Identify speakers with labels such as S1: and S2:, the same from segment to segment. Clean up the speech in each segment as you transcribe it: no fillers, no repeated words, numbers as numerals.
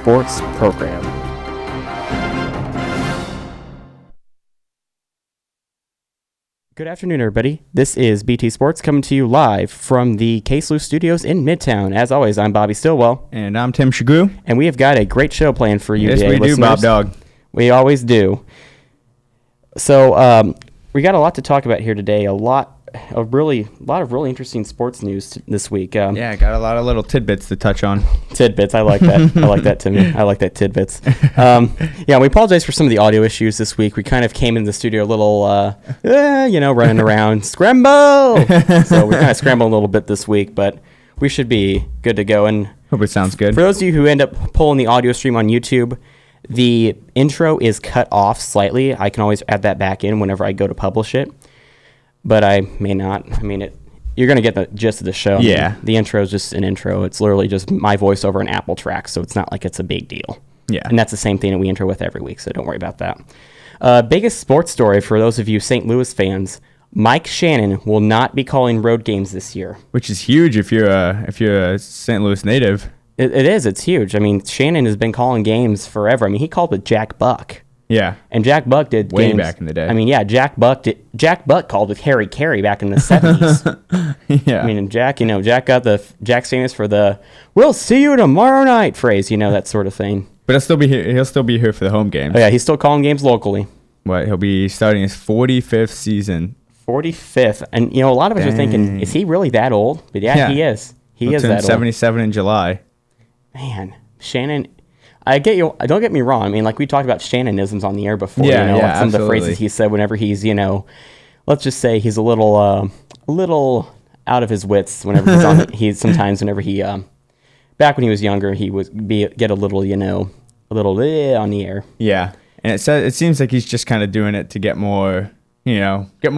S1: Sports program. Good afternoon, everybody. This is BT Sports coming to you live from the K-SLU studios in Midtown. As always, I'm Bobby Stillwell.
S2: And I'm Tim Shagoo.
S1: And we have got a great show planned for you today,
S2: Yes, we do, Bob Dog.
S1: We always do. So we got a lot to talk about here today. A lot of really interesting sports news this week.
S2: Yeah, got a lot of little tidbits to touch on.
S1: Tidbits, I like that. I like that, Timmy. I like that, tidbits. Yeah, we apologize for some of the audio issues this week. We kind of came in the studio a little, running around, scramble. So we're kind of scrambling a little bit this week, but we should be good to go. And
S2: hope it sounds good.
S1: For those of you who end up pulling the audio stream on YouTube, the intro is cut off slightly. I can always add that back in whenever I go to publish it, but I may not. I mean, you're going to get the gist of the show.
S2: Yeah.
S1: I mean, the intro is just an intro. It's literally just my voice over an Apple track, so it's not like it's a big deal.
S2: Yeah.
S1: And that's the same thing that we intro with every week, so don't worry about that. Biggest sports story for those of you St. Louis fans, Mike Shannon will not be calling road games this year.
S2: Which is huge if you're a St. Louis native.
S1: It is. It's huge. I mean, Shannon has been calling games forever. I mean, he called with Jack Buck.
S2: Yeah.
S1: And Jack Buck did
S2: way
S1: games
S2: back in the day.
S1: I mean, yeah, Jack Buck called with Harry Carey back in the 70s.
S2: Yeah.
S1: I mean, Jack's famous for the "we'll see you tomorrow night" phrase, that sort of thing.
S2: But he'll still be here for the home games.
S1: Oh yeah, he's still calling games locally.
S2: What, he'll be starting his 45th season.
S1: 45th. And a lot of us are thinking, is he really that old? But yeah. He is. He is that old.
S2: 77 in July.
S1: Man, Shannon, I get you. Don't get me wrong. I mean, like we talked about Shannonisms on the air before.
S2: Yeah,
S1: like some
S2: absolutely.
S1: of the phrases he said whenever he's, let's just say he's a little out of his wits whenever he's on. Sometimes whenever he, back when he was younger, he would get a little, on the air.
S2: Yeah, and it seems like he's just kind of doing it to get more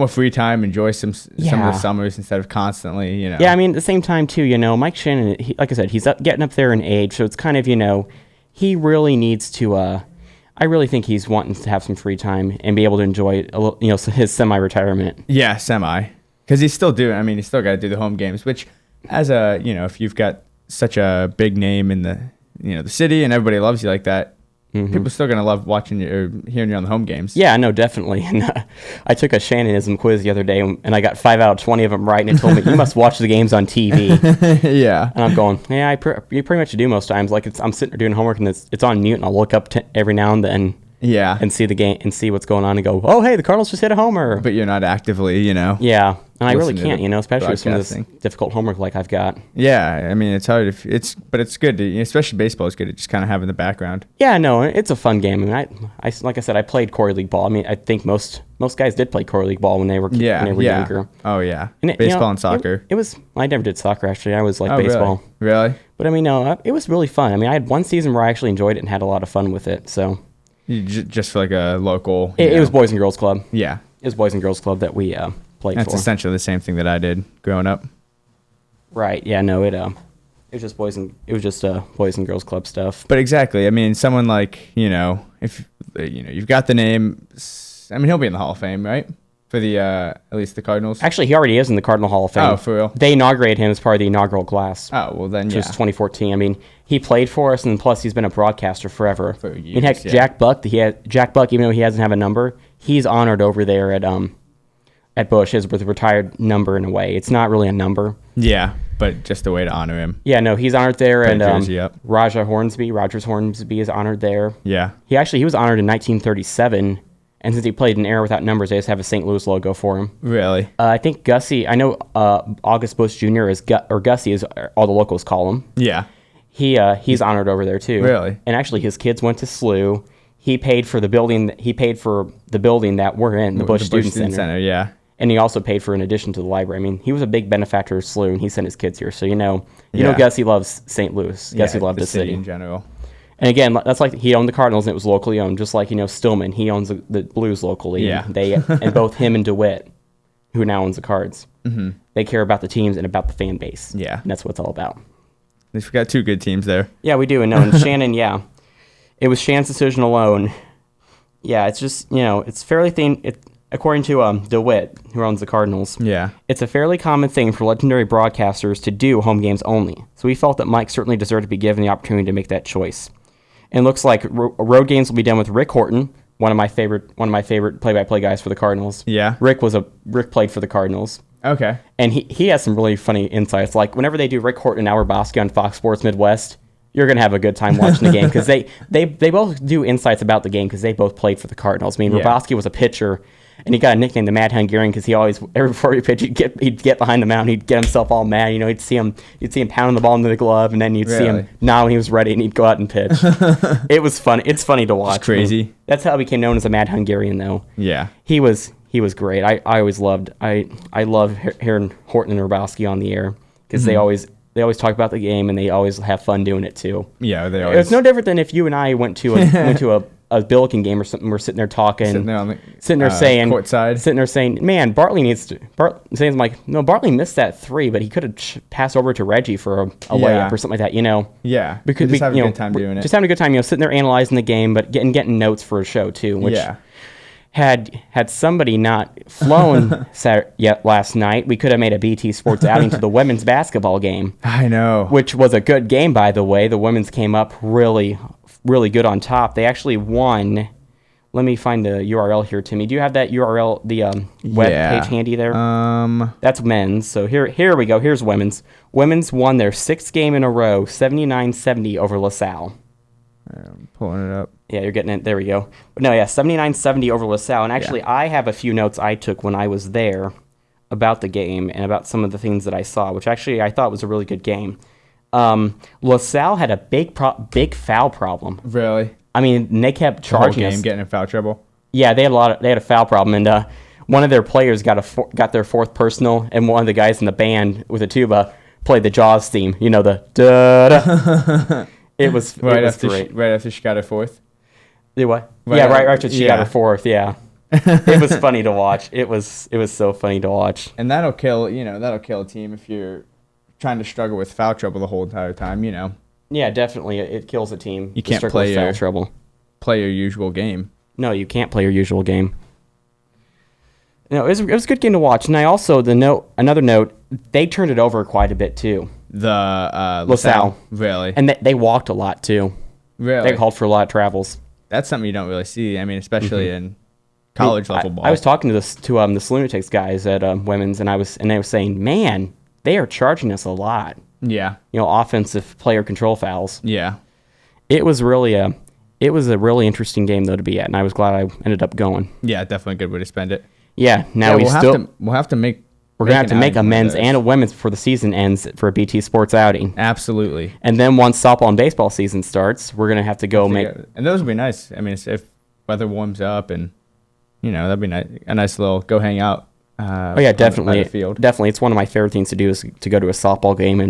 S2: free time, enjoy some of the summers instead of constantly,
S1: Yeah, I mean, at the same time, too, Mike Shannon, like I said, he's getting up there in age, so it's kind of, he really needs to, I really think he's wanting to have some free time and be able to enjoy, his semi-retirement.
S2: Yeah, semi. Because he's still got to do the home games, which as if you've got such a big name in the, the city and everybody loves you like that, people are still going to love watching you or hearing you on the home games.
S1: Yeah, no, definitely. And I took a Shannonism quiz the other day, and I got 5 out of 20 of them right, and it told me, you must watch the games on TV.
S2: Yeah.
S1: And I'm going, yeah, you pretty much do most times. Like, I'm sitting there doing homework, and it's on mute, and I'll look up every now and then.
S2: Yeah.
S1: And see the game and see what's going on and go, oh, hey, the Cardinals just hit a homer.
S2: But you're not actively,
S1: Yeah. And I really can't, especially with some of this
S2: broadcasting.
S1: difficult homework like I've got.
S2: Yeah. I mean, it's hard. But it's good. Especially baseball is good at just kind of having the background.
S1: Yeah, no, it's a fun game. I mean, I like I said, I played Corey League ball. I mean, I think most guys did play Corey League ball when they were younger.
S2: Oh, yeah.
S1: And
S2: baseball and soccer.
S1: I never did soccer, actually. I was like baseball.
S2: Really?
S1: But I mean, no, it was really fun. I mean, I had one season where I actually enjoyed it and had a lot of fun with it. So
S2: just for like a local.
S1: It was Boys and Girls Club.
S2: Yeah.
S1: It was Boys and Girls Club that we played
S2: That's
S1: for.
S2: essentially the same thing that I did growing up.
S1: Right. Yeah. No. It was just Boys and Girls Club stuff.
S2: But exactly. I mean, someone like if you've got the name. I mean, he'll be in the Hall of Fame, right? For the at least the Cardinals.
S1: Actually, he already is in the Cardinal Hall of Fame.
S2: Oh, for real?
S1: They inaugurated him as part of the inaugural class.
S2: Oh, well then,
S1: Which was 2014. I mean, he played for us, and plus he's been a broadcaster forever.
S2: For years,
S1: I mean, heck,
S2: yeah.
S1: Jack Buck, even though he doesn't have a number, he's honored over there at Busch with a retired number in a way. It's not really a number.
S2: Yeah, but just a way to honor him.
S1: Yeah, no, he's honored there,
S2: Put
S1: and
S2: a jersey up.
S1: Rogers Hornsby is honored there.
S2: Yeah.
S1: He was honored in 1937. And since he played an era without numbers, they just have a St. Louis logo for him.
S2: Really?
S1: I think Gussie, I know August Busch Jr. or Gussie is all the locals call him.
S2: Yeah.
S1: He's honored over there too.
S2: Really?
S1: And actually, his kids went to SLU. He paid for the building. He paid for the building that we're in, the Busch Student Center.
S2: Yeah.
S1: And he also paid for an addition to the library. I mean, he was a big benefactor of SLU, and he sent his kids here. So Gussie loves St. Louis. Gussie loved the city
S2: in general.
S1: And again, that's like he owned the Cardinals and it was locally owned, just like, Stillman, he owns the Blues locally.
S2: Yeah.
S1: And both him and DeWitt, who now owns the Cards, they care about the teams and about the fan base.
S2: Yeah.
S1: And that's what it's all about.
S2: At least we got two good teams there.
S1: Yeah, we do. And Shannon, it was Shannon's decision alone. Yeah, it's just, it's fairly according to DeWitt, who owns the Cardinals, it's a fairly common thing for legendary broadcasters to do home games only. So we felt that Mike certainly deserved to be given the opportunity to make that choice. And looks like road games will be done with Rick Horton, one of my favorite play-by-play guys for the Cardinals.
S2: Yeah.
S1: Rick played for the Cardinals.
S2: Okay.
S1: And he has some really funny insights. Like whenever they do Rick Horton and Al Hrabosky on Fox Sports Midwest, you're gonna have a good time watching the game because they both do insights about the game because they both played for the Cardinals. I mean, Hrabosky was a pitcher, and he got a nickname, the Mad Hungarian, because he always before he pitched, he'd get behind the mound, he'd get himself all mad. You know, you'd see him pounding the ball into the glove, and then you'd see him now when he was ready, and he'd go out and pitch. It was fun. It's funny to watch.
S2: It's crazy.
S1: I mean, that's how he became known as a Mad Hungarian, though.
S2: Yeah.
S1: He was great. I always loved. I love hearing Horton and Hrabosky on the air because they always talk about the game and they always have fun doing it too.
S2: Yeah, they always.
S1: It's no different than if you and I went to a Billiken game or something. We're sitting there talking, sitting there saying, man, Bartley needs to. Saying like, no, Bartley missed that 3, but he could have passed over to Reggie for a layup or something like that. You know.
S2: Yeah.
S1: Because
S2: just having a good time doing it.
S1: Just having a good time. You know, sitting there analyzing the game, but getting notes for a show too. Which, Had somebody not flown yet last night, we could have made a BT Sports outing to the women's basketball game.
S2: I know.
S1: Which was a good game, by the way. The women's came up really, really good on top. They actually won. Let me find the URL here, Timmy. Do you have that URL, the web page handy there? That's men's. So here we go. Here's women's. Women's won their 6th game in a row, 79-70 over LaSalle.
S2: I'm pulling it up.
S1: Yeah, you're getting it. There we go. But no, 79-70 over LaSalle. And actually, I have a few notes I took when I was there about the game and about some of the things that I saw, which actually I thought was a really good game. LaSalle had a big foul problem.
S2: Really?
S1: I mean, they kept charging
S2: the whole game
S1: us.
S2: getting in foul trouble.
S1: Yeah, they had a foul problem, and one of their players got their 4th personal, and one of the guys in the band with a tuba played the Jaws theme. You know, the da-da. It was great.
S2: Right after she got her 4th?
S1: The what? Right after she got her 4th, yeah. It was funny to watch. It was so funny to watch.
S2: And that'll kill a team if you're trying to struggle with foul trouble the whole entire time, you know.
S1: Yeah, definitely. It kills a team.
S2: You can't play
S1: foul trouble.
S2: Play your usual game.
S1: No, you can't play your usual game. No, it was a good game to watch. And I also, another note, they turned it over quite a bit too.
S2: The
S1: LaSalle.
S2: Really?
S1: And they walked a lot too.
S2: Really?
S1: They called for a lot of travels.
S2: That's something you don't really see. I mean, especially in college level ball.
S1: I was talking to the Lunatics guys at women's, and they were saying, man, they are charging us a lot.
S2: Yeah.
S1: You know, offensive player control fouls.
S2: Yeah.
S1: It was a really interesting game though to be at, and I was glad I ended up going.
S2: Yeah, definitely a good way to spend it.
S1: Yeah. Now
S2: we'll have to make.
S1: We're going to have to make a men's and a women's before the season ends for a BT Sports outing.
S2: Absolutely.
S1: And then once softball and baseball season starts, we're going to have to go make...
S2: And those would be nice. I mean, if weather warms up and, you know, that'd be nice, a nice little go hang out.
S1: Oh, yeah, definitely.
S2: On the field.
S1: Definitely. It's one of my favorite things to do is to go to a softball game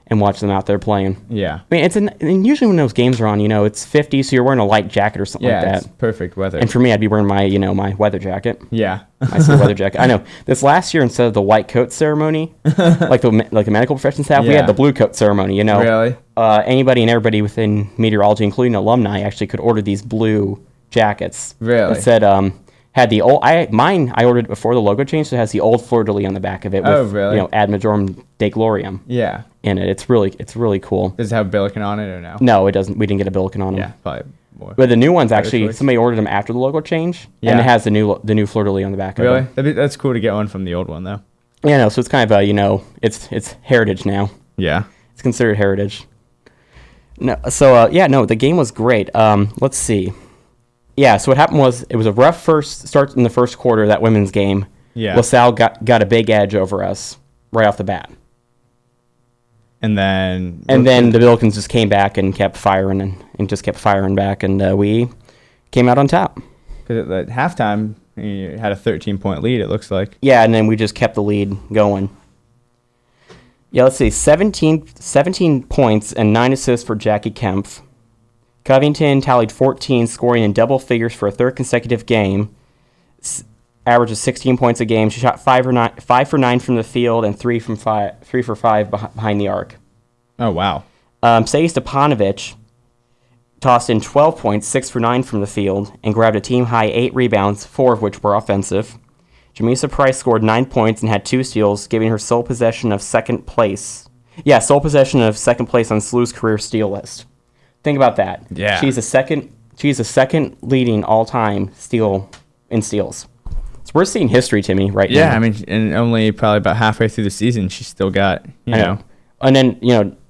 S1: and watch them out there playing.
S2: Yeah.
S1: I mean, and usually when those games are on, you know, it's 50, so you're wearing a light jacket or something like that.
S2: Yeah, it's perfect weather.
S1: And for me, I'd be wearing my weather jacket.
S2: Yeah.
S1: My weather jacket. I know. This last year, instead of the white coat ceremony, like the medical professions have, we had the blue coat ceremony, you know.
S2: Really?
S1: Anybody and everybody within meteorology, including alumni, actually could order these blue jackets.
S2: Really?
S1: It said, had the old, mine I ordered before the logo change, so it has the old fleur-de-lis on the back of it with,
S2: really?
S1: You know, Ad Majorem Dei Gloriam.
S2: Yeah.
S1: In it. It's really cool.
S2: Does it have Billiken on it or no?
S1: No, it doesn't. We didn't get a Billiken on them.
S2: Yeah, probably more.
S1: But the new ones actually, somebody ordered them after the logo change, and it has the new fleur-de-lis on the back of it.
S2: Really? That's cool to get one from the old one though.
S1: Yeah, no. So it's kind of you know, it's heritage now.
S2: Yeah.
S1: It's considered heritage. No. So the game was great. Let's see. Yeah. So what happened was it was a rough first start in the first quarter, that women's game.
S2: Yeah.
S1: LaSalle got a big edge over us right off the bat.
S2: And then
S1: the Billikens just came back and kept firing and just kept firing back, and we came out on top.
S2: Because at halftime, you had a 13-point lead, it looks like.
S1: Yeah, and then we just kept the lead going. Yeah, let's see. 17 points and 9 assists for Jackie Kempf. Covington tallied 14, scoring in double figures for a third consecutive game. Average of 16 points a game. She shot 5 for 9 from the field and 3 for 5 behind the arc.
S2: Oh, wow.
S1: Seiya Stepanovic tossed in 12 points, 6 for 9 from the field, and grabbed a team-high 8 rebounds, 4 of which were offensive. Jamisa Price scored 9 points and had 2 steals, giving her sole possession of second place. Yeah, sole possession of second place on SLU's career steal list. Think about that.
S2: Yeah.
S1: She's the second leading all-time in steals. So we're seeing history, Timmy, right now.
S2: Yeah, I mean, and only probably about halfway through the season, she's still got, you know.
S1: And then,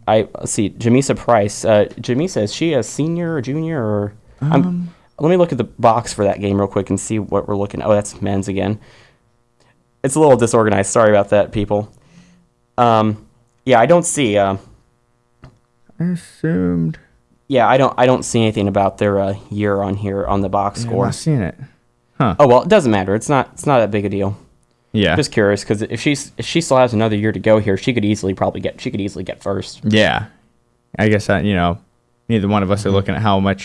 S1: let's see, Jamisa Price. Jamisa, is she a senior or junior? Or let me look at the box for that game real quick and see what we're looking at. Oh, that's men's again. It's a little disorganized. Sorry about that, people. Yeah, I don't see.
S2: I assumed.
S1: Yeah, I don't see anything about their year on here on the box
S2: I'm
S1: score.
S2: not seeing it. Huh.
S1: Oh well, it doesn't matter. It's not that big a deal.
S2: Yeah.
S1: Just curious because if she still has another year to go here, she could easily get first.
S2: Yeah. I guess neither one of us are looking at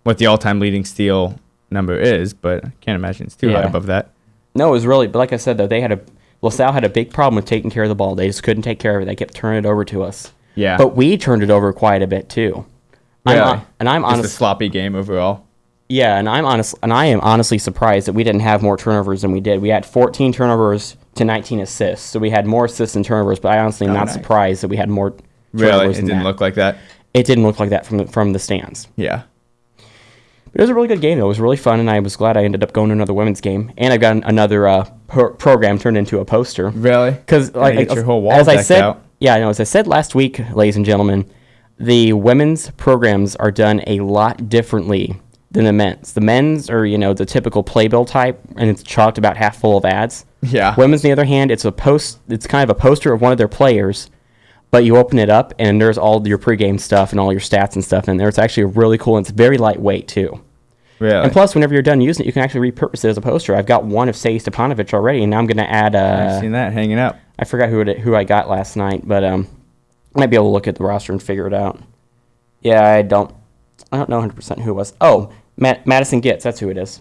S2: what the all-time leading steal number is, but I can't imagine it's too high above that.
S1: No, it was really. But like I said, though, LaSalle had a big problem with taking care of the ball. They just couldn't take care of it. They kept turning it over to us.
S2: Yeah.
S1: But we turned it over quite a bit too.
S2: Really?
S1: I'm honest.
S2: Just a sloppy game overall.
S1: Yeah, and I am honestly surprised that we didn't have more turnovers than we did. We had 14 turnovers to 19 assists, so we had more assists than turnovers. But I honestly am not surprised that we had more turnovers.
S2: Really, it didn't look like that.
S1: It didn't look like that from the stands.
S2: Yeah.
S1: But it was a really good game, though. It was really fun, and I was glad I ended up going to another women's game. And I've got another program turned into a poster.
S2: Really?
S1: Because
S2: get your whole wall
S1: as I
S2: decked
S1: said,
S2: out.
S1: yeah, I know. As I said last week, ladies and gentlemen, the women's programs are done a lot differently than the men's. The men's are, the typical playbill type, and it's chalked about half full of ads.
S2: Yeah.
S1: Women's, on the other hand, it's kind of a poster of one of their players, but you open it up, and there's all your pregame stuff and all your stats and stuff in there. It's actually really cool, and it's very lightweight, too.
S2: Really?
S1: And plus, whenever you're done using it, you can actually repurpose it as a poster. I've got one of Sey Stepanovic already, and now I'm going to add...
S2: I've seen that hanging up.
S1: I forgot who I got last night, but I might be able to look at the roster and figure it out. Yeah, I don't know 100% who it was. Oh, Madison Gitz, that's who it is.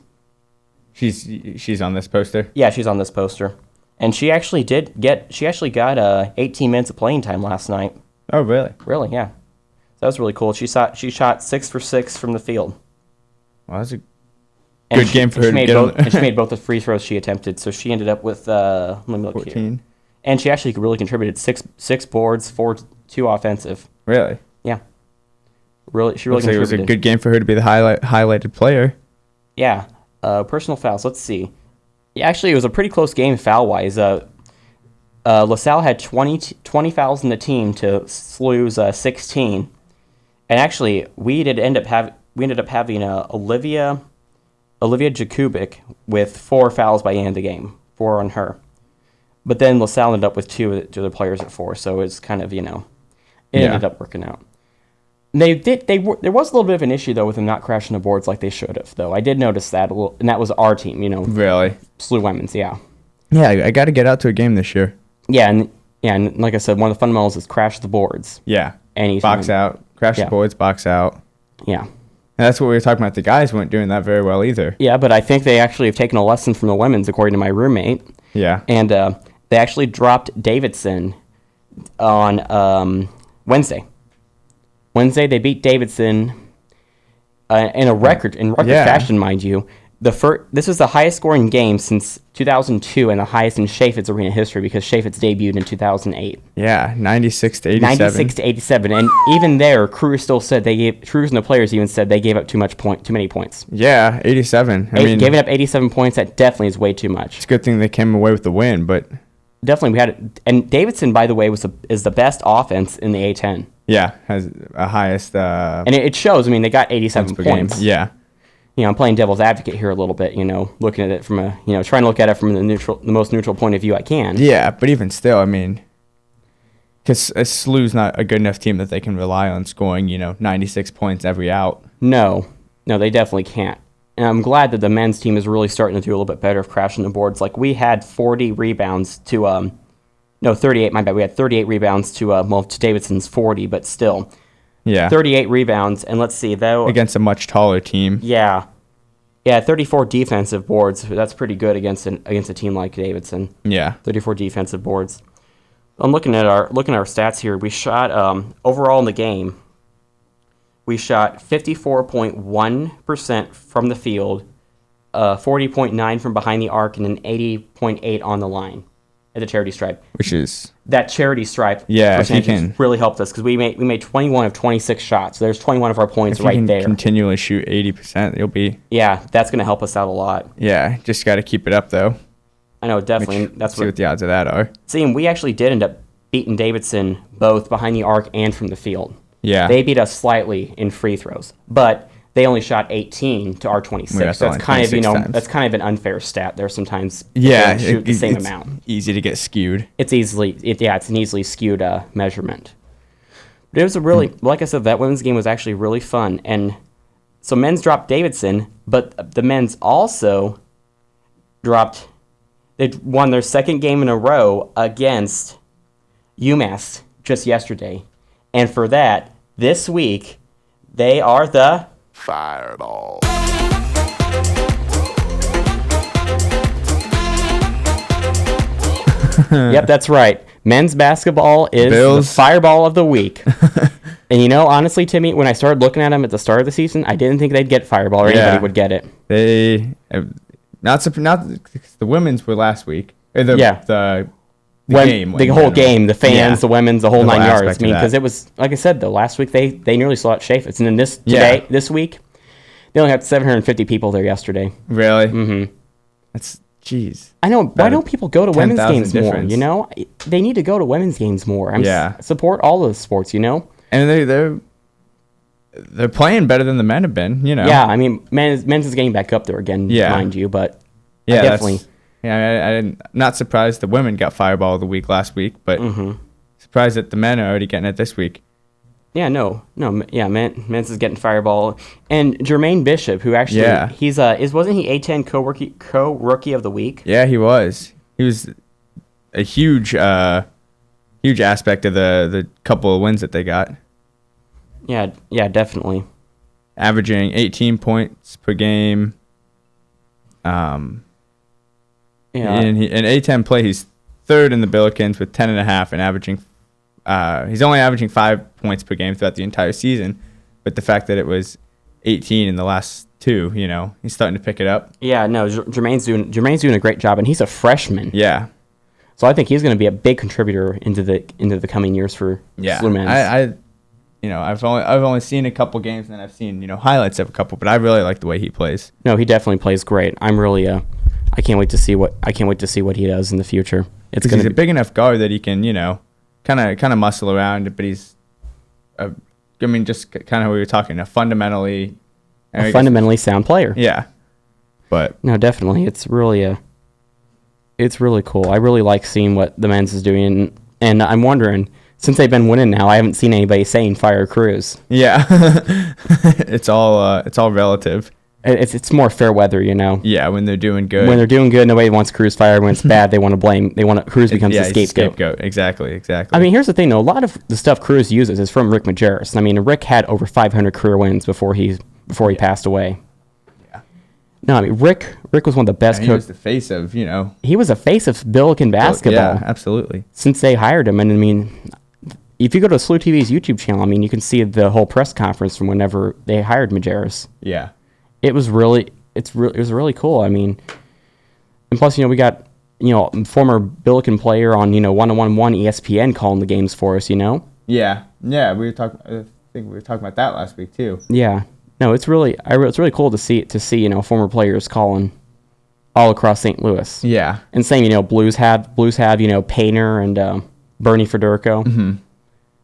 S2: She's on this poster?
S1: Yeah, she's on this poster. And she actually got 18 minutes of playing time last night.
S2: Oh, really?
S1: Really, yeah. So that was really cool. She shot 6 for 6 from the field.
S2: Well, that's a good game for her to get on.
S1: And she made both the free throws she attempted, so she ended up with, let me look 14. Here. And she actually really contributed 6 boards, 2 offensive.
S2: Really?
S1: Yeah. Really, she really
S2: Looks like
S1: contributed.
S2: it was a good game for her to be the highlighted player.
S1: Yeah. Personal fouls. Let's see. Yeah, actually, it was a pretty close game foul-wise. LaSalle had 20 fouls in the team to SLU's 16. And actually, we ended up having Olivia Jakubik with 4 fouls by the end of the game, 4 on her. But then LaSalle ended up with 2 other players at 4, so it's kind of, it ended up working out. There was a little bit of an issue, though, with them not crashing the boards like they should have, though. I did notice that a little, and that was our team,
S2: Really?
S1: SLU Women's, yeah.
S2: Yeah, I got to get out to a game this year.
S1: Yeah, and like I said, one of the fundamentals is crash the boards.
S2: Yeah.
S1: Anytime.
S2: Box out. Crash the boards, box out.
S1: Yeah.
S2: And that's what we were talking about. The guys weren't doing that very well either.
S1: Yeah, but I think they actually have taken a lesson from the women's, according to my roommate.
S2: Yeah.
S1: And they actually dropped Davidson on Wednesday. Wednesday, they beat Davidson in record fashion, mind you. This was the highest scoring game since 2002 and the highest in Chaffetz Arena history because Chaffetz debuted in 2008.
S2: Yeah, 96 to 87.
S1: 96 to 87, and even there, Cruz and the players even said they gave up too many points.
S2: Yeah, 87.
S1: Giving up 87 points, that definitely is way too much.
S2: It's a good thing they came away with the win, but
S1: definitely we had it. And Davidson, by the way, is the best offense in the A10.
S2: Yeah, has a highest.
S1: And it shows. They got 87 points.
S2: Game. Yeah.
S1: I'm playing devil's advocate here a little bit. Looking at it from trying to look at it from the most neutral point of view I can.
S2: Yeah, but even still, because SLU's not a good enough team that they can rely on scoring, 96 points every out.
S1: No, they definitely can't. And I'm glad that the men's team is really starting to do a little bit better of crashing the boards. Like we had 40 rebounds to 38. My bad. We had 38 rebounds to Davidson's 40, but still.
S2: Yeah.
S1: 38 rebounds, and let's see though.
S2: Against a much taller team.
S1: Yeah. Yeah, 34 defensive boards. That's pretty good against a team like Davidson.
S2: Yeah.
S1: 34 defensive boards. I'm looking at our stats here. We shot overall in the game. We shot 54.1% from the field, 40.9 from behind the arc, and an 80.8 on the line. at the charity stripe.
S2: Which is
S1: That charity stripe
S2: Yeah, if you
S1: percentage
S2: can-
S1: really helped us because we made 21 of 26 shots. So there's 21 of our points
S2: if you
S1: right
S2: can
S1: there.
S2: continually shoot 80%, you'll be
S1: Yeah, that's going to help us out a lot.
S2: just got to keep it up though.
S1: I know, definitely.
S2: Which,
S1: That's
S2: see what the odds of that are.
S1: See, and we actually did end up beating Davidson both behind the arc and from the field.
S2: Yeah.
S1: They beat us slightly in free throws, but they only shot 18 to our 26.
S2: Yeah, that's
S1: So that's
S2: only
S1: kind of,
S2: 26 times.
S1: that's kind of an unfair stat there sometimes.
S2: Yeah,
S1: They shoot the same
S2: it's
S1: amount.
S2: easy to get skewed.
S1: It's it's an easily skewed measurement. But it was a really, like I said, that women's game was actually really fun. And so men's dropped Davidson, but the men's also they won their second game in a row against UMass just yesterday. And for that, this week, they are the
S3: Fireball.
S1: Yep, that's right. Men's basketball is
S2: Bills.
S1: the fireball of the week. And honestly, Timmy, when I started looking at them at the start of the season, I didn't think they'd get fireball or anybody would get it.
S2: They not the women's were last week. Or the game.
S1: The
S2: in
S1: whole
S2: general.
S1: game, the fans,
S2: Yeah.
S1: the women's, the whole
S2: The whole
S1: 9 yards.
S2: aspect
S1: I
S2: of
S1: mean,
S2: that.
S1: because it was, like I said, though, last week they nearly sold out Chaffetz. And then this week, they only had 750 people there yesterday.
S2: Really? Mm-hmm. That's jeez.
S1: I know. Why don't people go to women's
S2: 10,000
S1: games
S2: difference.
S1: more? They need to go to women's games more.
S2: Yeah.
S1: Support all of the sports.
S2: And they're playing better than the men have been.
S1: Yeah. I mean, men's is getting back up there again,
S2: Yeah.
S1: mind you. But
S2: Yeah,
S1: I definitely.
S2: I'm not surprised the women got fireball of the week last week, but surprised that the men are already getting it this week.
S1: Yeah. No. Yeah. Men's is getting fireball, and Jermaine Bishop, who actually wasn't he A10 co-rookie of the week?
S2: Yeah, he was. He was a huge aspect of the couple of wins that they got.
S1: Yeah. Yeah. Definitely.
S2: Averaging 18 points per game.
S1: Yeah.
S2: In A10 play, he's third in the Billikens with 10.5 and averaging. He's only averaging 5 points per game throughout the entire season, but the fact that it was 18 in the last two, he's starting to pick it up.
S1: Yeah. No. Jermaine's doing a great job, and he's a freshman.
S2: Yeah,
S1: So I think he's going to be a big contributor into the coming years for SLU men's.
S2: I've only seen a couple games and I've seen highlights of a couple, but I really like the way he plays.
S1: No, he definitely plays great. I'm really I can't wait to see what he does in the future. It's
S2: He's
S1: going to
S2: a
S1: be
S2: big enough guard that he can kind of muscle around, but he's just kind of what we were talking, a fundamentally
S1: sound player.
S2: yeah, but
S1: No, definitely. It's really cool. I really like seeing what the men's is doing, and I'm wondering, since they've been winning now, I haven't seen anybody saying fire Cruz.
S2: yeah, it's all relative.
S1: It's more fair weather,
S2: Yeah, when they're doing good.
S1: When they're doing good, nobody wants Cruz fired. When it's bad, they want to blame. Cruz becomes the
S2: he's a
S1: scapegoat.
S2: Exactly.
S1: I mean, here's the thing, though. A lot of the stuff Cruz uses is from Rick Majerus. I mean, Rick had over 500 career wins before he passed away.
S2: Yeah.
S1: No, I mean, Rick was one of the best
S2: he was
S1: coaches.
S2: the face of
S1: He was a face of Billiken basketball
S2: Yeah, absolutely.
S1: since they hired him. And I mean, if you go to SLU TV's YouTube channel, I mean, you can see the whole press conference from whenever they hired Majerus.
S2: Yeah.
S1: It was really cool. I mean, and plus, we got, former Billiken player on, 101.1 ESPN calling the games for us,
S2: Yeah. Yeah. We were talking. I think we were talking about that last week too.
S1: Yeah. No, it's really cool to see former players calling all across St. Louis.
S2: Yeah.
S1: And same, Blues have Painter and Bernie Federico.
S2: Mm-hmm.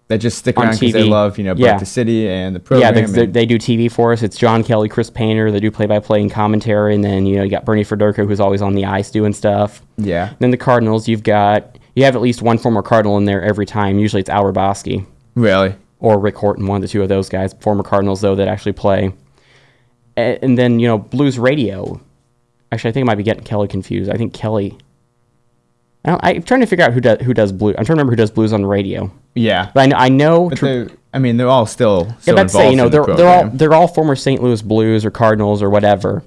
S2: That just stick
S1: On
S2: around because they
S1: TV.
S2: love both
S1: Yeah.
S2: the city and the
S1: Yeah,
S2: program.
S1: they do TV for us. It's John Kelly, Chris Painter. They do play-by-play and commentary, and then you got Bernie Federico, who's always on the ice doing stuff.
S2: Yeah.
S1: Then the Cardinals, you have at least one former Cardinal in there every time. Usually it's Al Raboski
S2: Really.
S1: or Rick Horton, one of the two of those guys. Former Cardinals though that actually play. And then Blues Radio. Actually, I think I might be getting Kelly confused. I think Kelly. I'm trying to figure out who does Blues. I'm trying to remember who does Blues on the radio.
S2: Yeah.
S1: But I know.
S2: But they're all still
S1: Yeah,
S2: involved
S1: let's say
S2: in the program.
S1: they're all former St. Louis Blues or Cardinals or whatever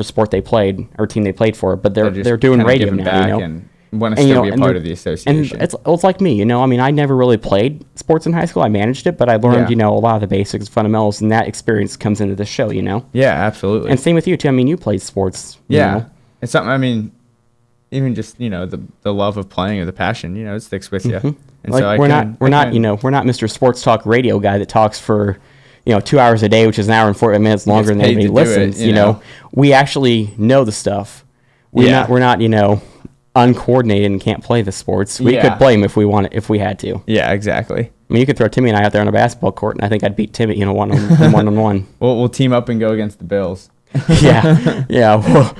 S1: sport they played or team they played for, but they're
S2: just
S1: doing
S2: kinda
S1: radio
S2: giving
S1: now,
S2: back and want to still be a part of the association.
S1: And it's like me, I mean, I never really played sports in high school. I managed it, but I learned
S2: Yeah.
S1: a lot of the basics, fundamentals, and that experience comes into the show,
S2: Yeah, absolutely.
S1: And same with you too. I mean, you played sports.
S2: yeah, it's something. I mean, even just the love of playing or the passion, it sticks with you. And
S1: Like
S2: so
S1: we're not Mr. Sports Talk Radio guy that talks for 2 hours a day, which is an hour and 40 minutes longer than anybody listens. We actually know the stuff. We're not uncoordinated and can't play the sports. We could play them if we had to.
S2: Yeah, exactly.
S1: I mean, you could throw Timmy and I out there on a basketball court, and I think I'd beat Timmy, one on one.
S2: We'll team up and go against the Bills.
S1: Yeah. Well,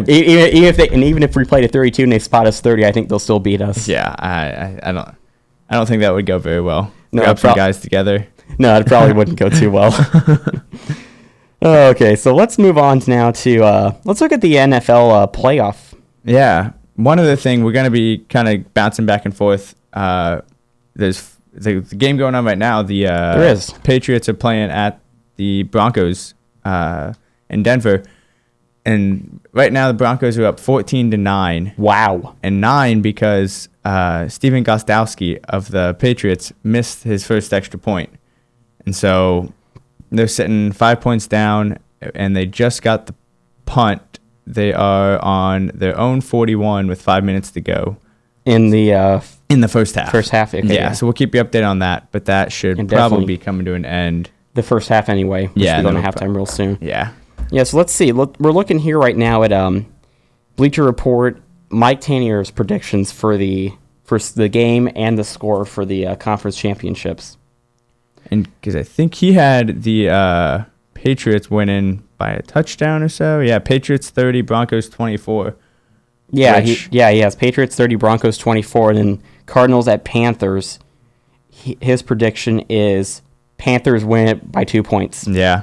S1: even if we played at 32 and they spot us 30, I think they'll still beat us.
S2: Yeah, I don't think that would go very well.
S1: No,
S2: Grab some guys together.
S1: No, it probably wouldn't go too well. Okay, so let's move on now to let's look at the NFL playoff.
S2: Yeah, one other thing, we're going to be kind of bouncing back and forth. There's the game going on right now. There
S1: is.
S2: Patriots are playing at the Broncos in Denver, and right now the Broncos are up 14-9.
S1: Wow.
S2: And 9 because Steven Gostkowski of the Patriots missed his first extra point. And so they're sitting 5 points down, and they just got the punt. They are on their own 41 with 5 minutes to go.
S1: In the
S2: first half.
S1: First half, okay,
S2: yeah. So we'll keep you updated on that, but that should probably be coming to an end.
S1: The first half anyway.
S2: Yeah.
S1: We're going to halftime real soon.
S2: Yeah.
S1: Yeah, so let's see. We're looking here right now at Bleacher Report, Mike Tanier's predictions for the game and the score for the conference championships.
S2: And because I think he had the Patriots winning by a touchdown or so. Yeah, Patriots 30, Broncos 24.
S1: Yeah, he has Patriots 30, Broncos 24, and then Cardinals at Panthers. His prediction is Panthers win it by 2 points.
S2: Yeah,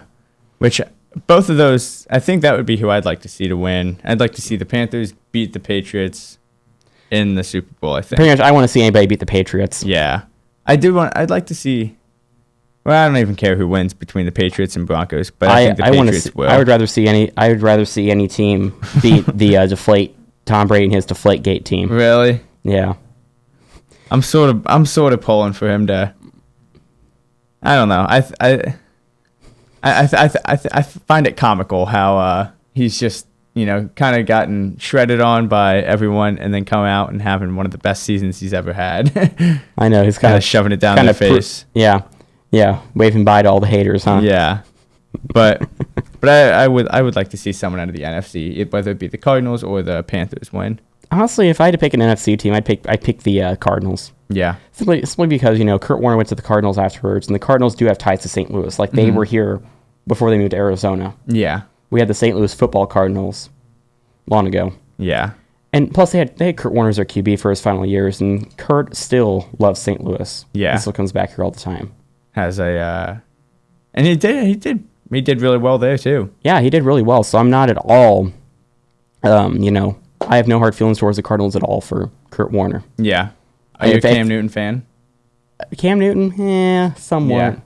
S2: which both of those, I think that would be who I'd like to see to win. I'd like to see the Panthers beat the Patriots in the Super Bowl, I think.
S1: Pretty much, I want to see anybody beat the Patriots.
S2: Yeah. I'd like to see... Well, I don't even care who wins between the Patriots and Broncos, but I think the Patriots will.
S1: I would rather see any team beat the Tom Brady and his Deflategate team.
S2: Really?
S1: Yeah.
S2: I'm sort of pulling for him to... I don't know. I find it comical how he's just kind of gotten shredded on by everyone and then come out and having one of the best seasons he's ever had.
S1: I know, he's kind of
S2: shoving it down their face.
S1: Yeah, waving bye to all the haters, huh?
S2: Yeah, but I would like to see someone out of the NFC, whether it be the Cardinals or the Panthers, win.
S1: Honestly, if I had to pick an NFC team, I'd pick the Cardinals.
S2: Yeah, simply
S1: because Kurt Warner went to the Cardinals afterwards, and the Cardinals do have ties to St. Louis. Like they were here before they moved to Arizona.
S2: Yeah,
S1: we had the St. Louis Football Cardinals long ago.
S2: Yeah,
S1: and plus they had Kurt Warner as their QB for his final years, and Kurt still loves St. Louis.
S2: Yeah,
S1: he still comes back here all the time.
S2: And he did really well there too.
S1: Yeah, he did really well. So I'm not at all, I have no hard feelings towards the Cardinals at all for Kurt Warner.
S2: Yeah. Are you a Cam Newton fan?
S1: Cam Newton, somewhat.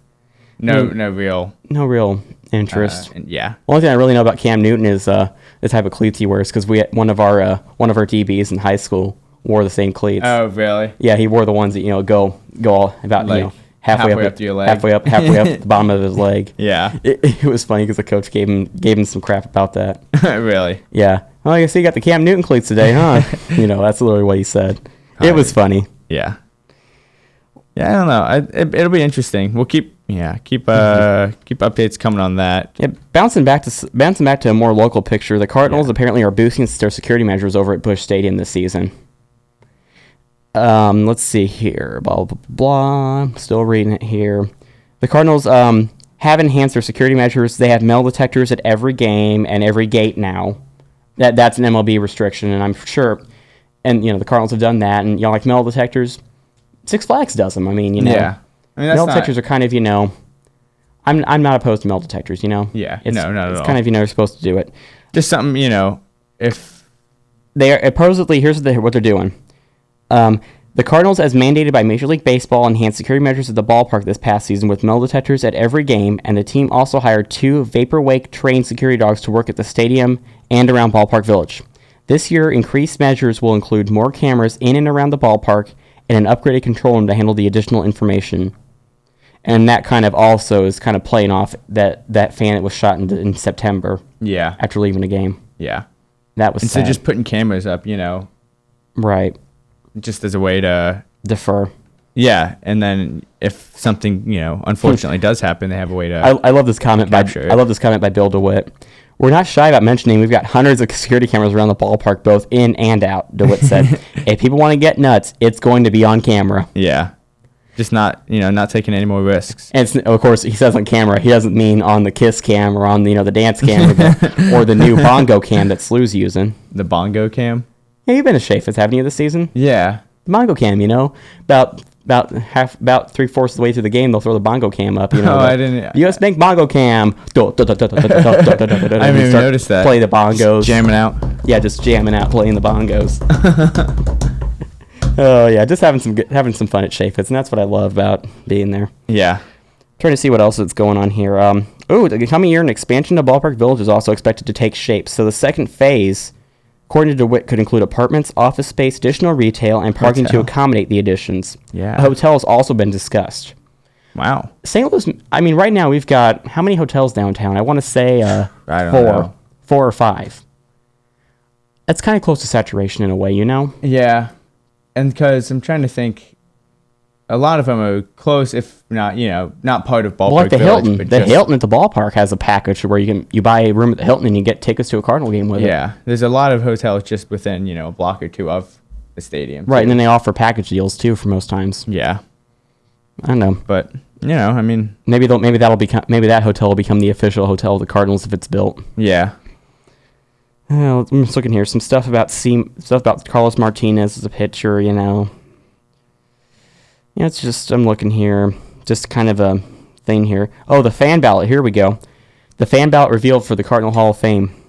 S2: Yeah. No real
S1: interest.
S2: Yeah.
S1: Only thing I really know about Cam Newton is the type of cleats he wears, because we had one of our DBs in high school wore the same cleats.
S2: Oh, really?
S1: Yeah, he wore the ones that go all about
S2: like, halfway up to your leg.
S1: halfway up the bottom of his leg.
S2: Yeah.
S1: It was funny because the coach gave him some crap about that.
S2: Really?
S1: Yeah. Oh, I guess you got the Cam Newton cleats today, huh? That's literally what he said. It was funny.
S2: Yeah. Yeah, I don't know. It'll be interesting. We'll keep updates coming on that.
S1: Yeah, bouncing back to a more local picture, the Cardinals apparently are boosting their security measures over at Busch Stadium this season. Let's see here. Blah, blah, blah. Still reading it here. The Cardinals have enhanced their security measures. They have metal detectors at every game and every gate now. That's an MLB restriction, and I'm sure. And, the Cardinals have done that. And, like metal detectors, Six Flags does them. I mean,
S2: Yeah. I mean,
S1: metal detectors are kind of, I'm not opposed to metal detectors,
S2: Yeah. Not at all.
S1: It's kind of, you're supposed to do it.
S2: Just something, if...
S1: They are, supposedly, here's what they're doing. The Cardinals, as mandated by Major League Baseball, enhanced security measures at the ballpark this past season with metal detectors at every game, and the team also hired 2 Vaporwake-trained security dogs to work at the stadium and around Ballpark Village. This year, increased measures will include more cameras in and around the ballpark and an upgraded control room to handle the additional information. And that kind of also is kind of playing off that fan that was shot in September.
S2: Yeah.
S1: After leaving a game.
S2: Yeah.
S1: That was
S2: Instead
S1: sad.
S2: of just putting cameras up,
S1: Right.
S2: just as a way to
S1: Defer.
S2: yeah. And then if something unfortunately does happen, they have a way to.
S1: I love this comment by
S2: capture it.
S1: I love this comment by Bill DeWitt. We're not shy about mentioning we've got hundreds of security cameras around the ballpark, both in and out. DeWitt said, "If people want to get nuts, it's going to be on camera."
S2: Yeah, just not taking any more risks.
S1: And of course, he says on camera. He doesn't mean on the Kiss cam or on the dance cam or the new bongo cam that Slew's using.
S2: The bongo cam.
S1: Yeah, you've been to Chaffetz, haven't you, this season?
S2: Yeah.
S1: The bongo cam, about 3/4 of the way through the game, they'll throw the bongo cam up.
S2: I didn't.
S1: U.S. Bank bongo cam. I
S2: haven't even noticed that.
S1: Play the bongos.
S2: Jamming out.
S1: Yeah, just jamming out, playing the bongos. Oh yeah, just having some fun at Chaffetz, and that's what I love about being there.
S2: Yeah.
S1: Trying to see what else is going on here. The coming year, an expansion to Ballpark Village is also expected to take shape. So the second phase, according to DeWitt, could include apartments, office space, additional retail, and parking to
S2: Hotel.
S1: accommodate the additions.
S2: Yeah.
S1: A hotel has also been discussed.
S2: Wow.
S1: St. Louis, right now we've got how many hotels downtown? I want to say
S2: I don't know.
S1: 4 or 5. That's kind of close to saturation in a way,
S2: Yeah. And because I'm trying to think, a lot of them are close, if not, not part of Ballpark
S1: Well, like the
S2: Village,
S1: Hilton.
S2: but
S1: The
S2: just-
S1: Hilton at the ballpark has a package where you buy a room at the Hilton and you get tickets to a Cardinal game with it.
S2: Yeah. There's a lot of hotels just within, a block or two of the stadium.
S1: Right,
S2: too.
S1: and then they offer package deals too for most times.
S2: Yeah.
S1: I don't know.
S2: But,
S1: Maybe that hotel will become the official hotel of the Cardinals if it's built.
S2: yeah.
S1: I'm just looking here. Some stuff about Carlos Martinez as a pitcher. It's just I'm looking here. Just kind of a thing here. Oh, the fan ballot. Here we go. The fan ballot revealed for the Cardinal Hall of Fame.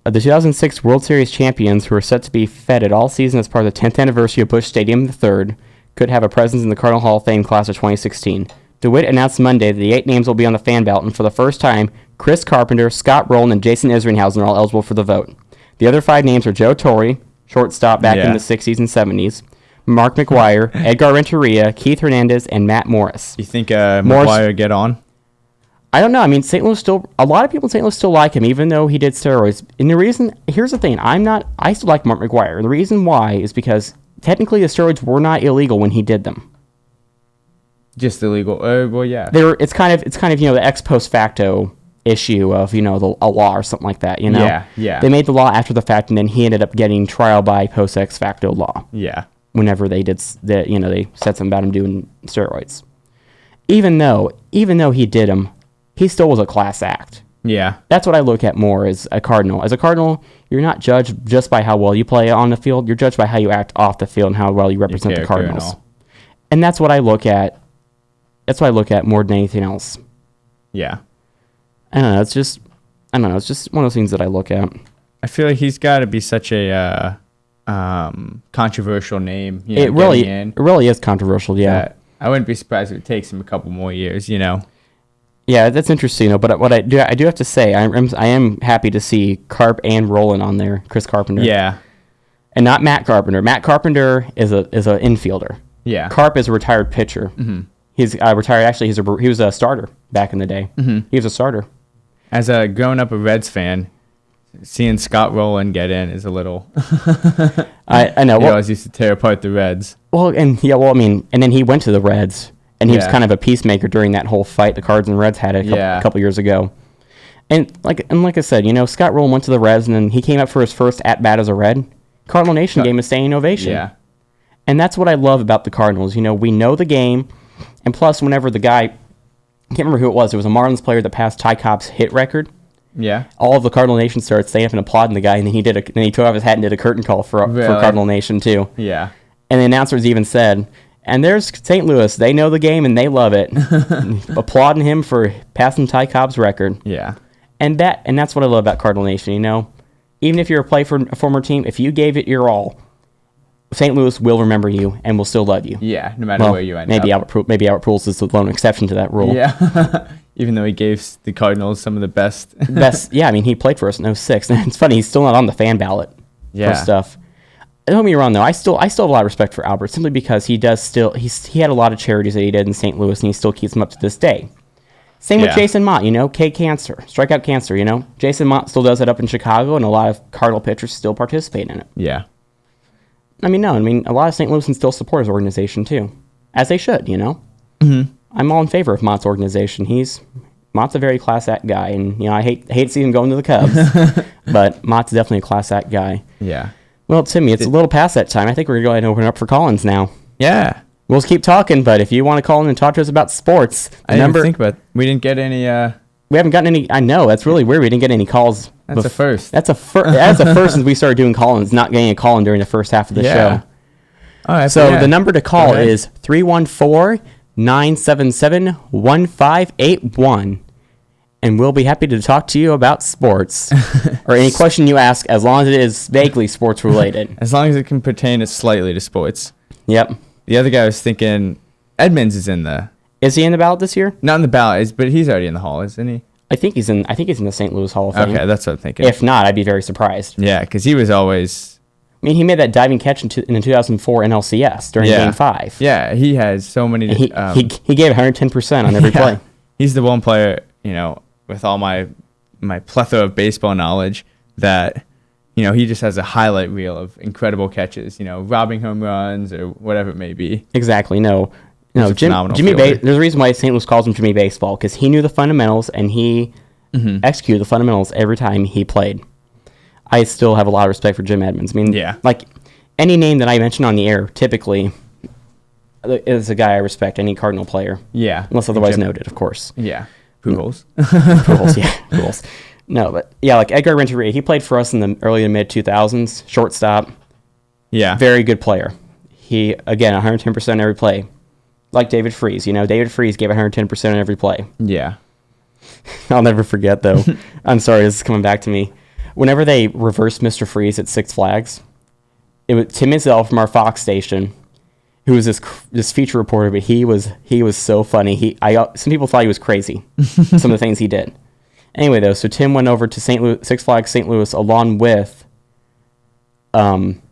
S1: The 2006 World Series champions, who are set to be feted all season as part of the 10th anniversary of Busch Stadium III, could have a presence in the Cardinal Hall of Fame class of 2016. DeWitt announced Monday that the 8 names will be on the fan ballot, and for the first time, Chris Carpenter, Scott Rowland, and Jason Isringhausen are all eligible for the vote. The other 5 names are Joe Torre, shortstop back in the 60s and 70s, Mark McGwire, Edgar Renteria, Keith Hernandez, and Matt Morris.
S2: You think McGuire get on?
S1: I don't know. St. Louis a lot of people in St. Louis still like him, even though he did steroids. And here's the thing, I still like Mark McGwire. The reason why is because technically the steroids were not illegal when he did them.
S2: Just illegal. Well, yeah.
S1: It's kind of the ex post facto issue of a law or something like that.
S2: Yeah.
S1: They made the law after the fact, and then he ended up getting trial by post ex facto law.
S2: Yeah.
S1: Whenever they did that, they said something about him doing steroids. Even though he did them, he still was a class act.
S2: Yeah.
S1: That's what I look at more as a Cardinal. As a Cardinal, you're not judged just by how well you play on the field. You're judged by how you act off the field and how well you represent the Cardinals. And that's what I look at. That's what I look at more than anything else.
S2: Yeah.
S1: I don't know. It's just one of those things that I look at.
S2: I feel like he's got to be such a controversial name.
S1: It really is controversial. Yeah.
S2: I wouldn't be surprised if it takes him a couple more years.
S1: Yeah, that's interesting. But what I do have to say, I am happy to see Carp and Roland on there. Chris Carpenter.
S2: Yeah.
S1: And not Matt Carpenter. Matt Carpenter is an infielder.
S2: Yeah.
S1: Carp is a retired pitcher. Mm-hmm. He's retired. Actually, he was a starter back in the day. Mm-hmm. He was a starter.
S2: As a grown-up Reds fan, seeing Scott Rowland get in is a little.
S1: I know.
S2: He always used to tear apart the Reds.
S1: And then he went to the Reds, and he was kind of a peacemaker during that whole fight the Cards and Reds had a couple years ago. And like I said, Scott Rowland went to the Reds, and then he came up for his first at bat as a Red. Cardinal Nation gave him a standing ovation.
S2: Yeah.
S1: And that's what I love about the Cardinals. We know the game. And plus, whenever the guy, I can't remember who it was a Marlins player that passed Ty Cobb's hit record.
S2: Yeah.
S1: All of the Cardinal Nation started standing up and applauding the guy, and then he took off his hat and did a curtain call for Cardinal Nation too.
S2: Yeah.
S1: And the announcers even said, and there's St. Louis, they know the game and they love it, applauding him for passing Ty Cobb's record.
S2: Yeah.
S1: And that's what I love about Cardinal Nation. Even if you're a player for a former team, if you gave it your all, St. Louis will remember you and will still love you.
S2: Yeah, no matter where you end
S1: maybe
S2: up.
S1: Albert Pujols is the lone exception to that rule.
S2: Yeah, even though he gave the Cardinals some of the best.
S1: Yeah, he played for us in 06. And it's funny, he's still not on the fan ballot for stuff. Don't get me wrong, though. I still have a lot of respect for Albert, simply because he had a lot of charities that he did in St. Louis, and he still keeps them up to this day. Same with Jason Mott, K Cancer, strikeout cancer, Jason Mott still does it up in Chicago, and a lot of Cardinal pitchers still participate in it.
S2: Yeah.
S1: I mean, no. I mean, a lot of St. Louisans still support his organization too, as they should.
S2: Mm-hmm.
S1: I'm all in favor of Mott's organization. Mott's a very class act guy, and I hate to see him going to the Cubs, but Mott's definitely a class act guy.
S2: Yeah.
S1: Well, Timmy, it's a little past that time. I think we're gonna go ahead and open it up for Collins now.
S2: Yeah.
S1: We'll just keep talking, but if you want to call in and talk to us about sports,
S2: I didn't think about. We didn't get any.
S1: We haven't gotten any. I know that's really weird. We didn't get any calls.
S2: That's a first.
S1: That's a first since we started doing call-ins, not getting a call-in during the first half of the show.
S2: All right.
S1: So the number to call is 314-977-1581, and we'll be happy to talk to you about sports or any question you ask, as long as it is vaguely sports related.
S2: As long as it can pertain slightly to sports.
S1: Yep.
S2: The other guy was thinking Edmonds is in the.
S1: Is he in the ballot this year?
S2: Not in the ballot, but he's already in the Hall, isn't he?
S1: I think he's in the St. Louis Hall of Fame.
S2: Okay, that's what I'm thinking.
S1: If not, I'd be very surprised.
S2: Yeah, because he was always.
S1: I mean, he made that diving catch in the 2004 NLCS during Game 5.
S2: Yeah, he has so many.
S1: He gave 110% on every play.
S2: He's the one player, with all my plethora of baseball knowledge that, he just has a highlight reel of incredible catches, robbing home runs or whatever it may be.
S1: Exactly. No, Jimmy. There's a reason why St. Louis calls him Jimmy Baseball, because he knew the fundamentals and he executed the fundamentals every time he played. I still have a lot of respect for Jim Edmonds. I mean, like any name that I mention on the air typically is a guy I respect, any Cardinal player.
S2: Yeah.
S1: Unless otherwise noted, of course.
S2: Yeah. Pujols.
S1: Pujols. No, but yeah, like Edgar Renteria, he played for us in the early to mid 2000s, shortstop.
S2: Yeah.
S1: Very good player. He, again, 110% every play. Like David Freese. David Freese gave 110% on every play.
S2: Yeah.
S1: I'll never forget, though. I'm sorry, this is coming back to me. Whenever they reversed Mr. Freeze at Six Flags, it was Tim Izell from our Fox station, who was this feature reporter, but he was so funny. Some people thought he was crazy, some of the things he did. Anyway, though, so Tim went over to Six Flags St. Louis along with Tim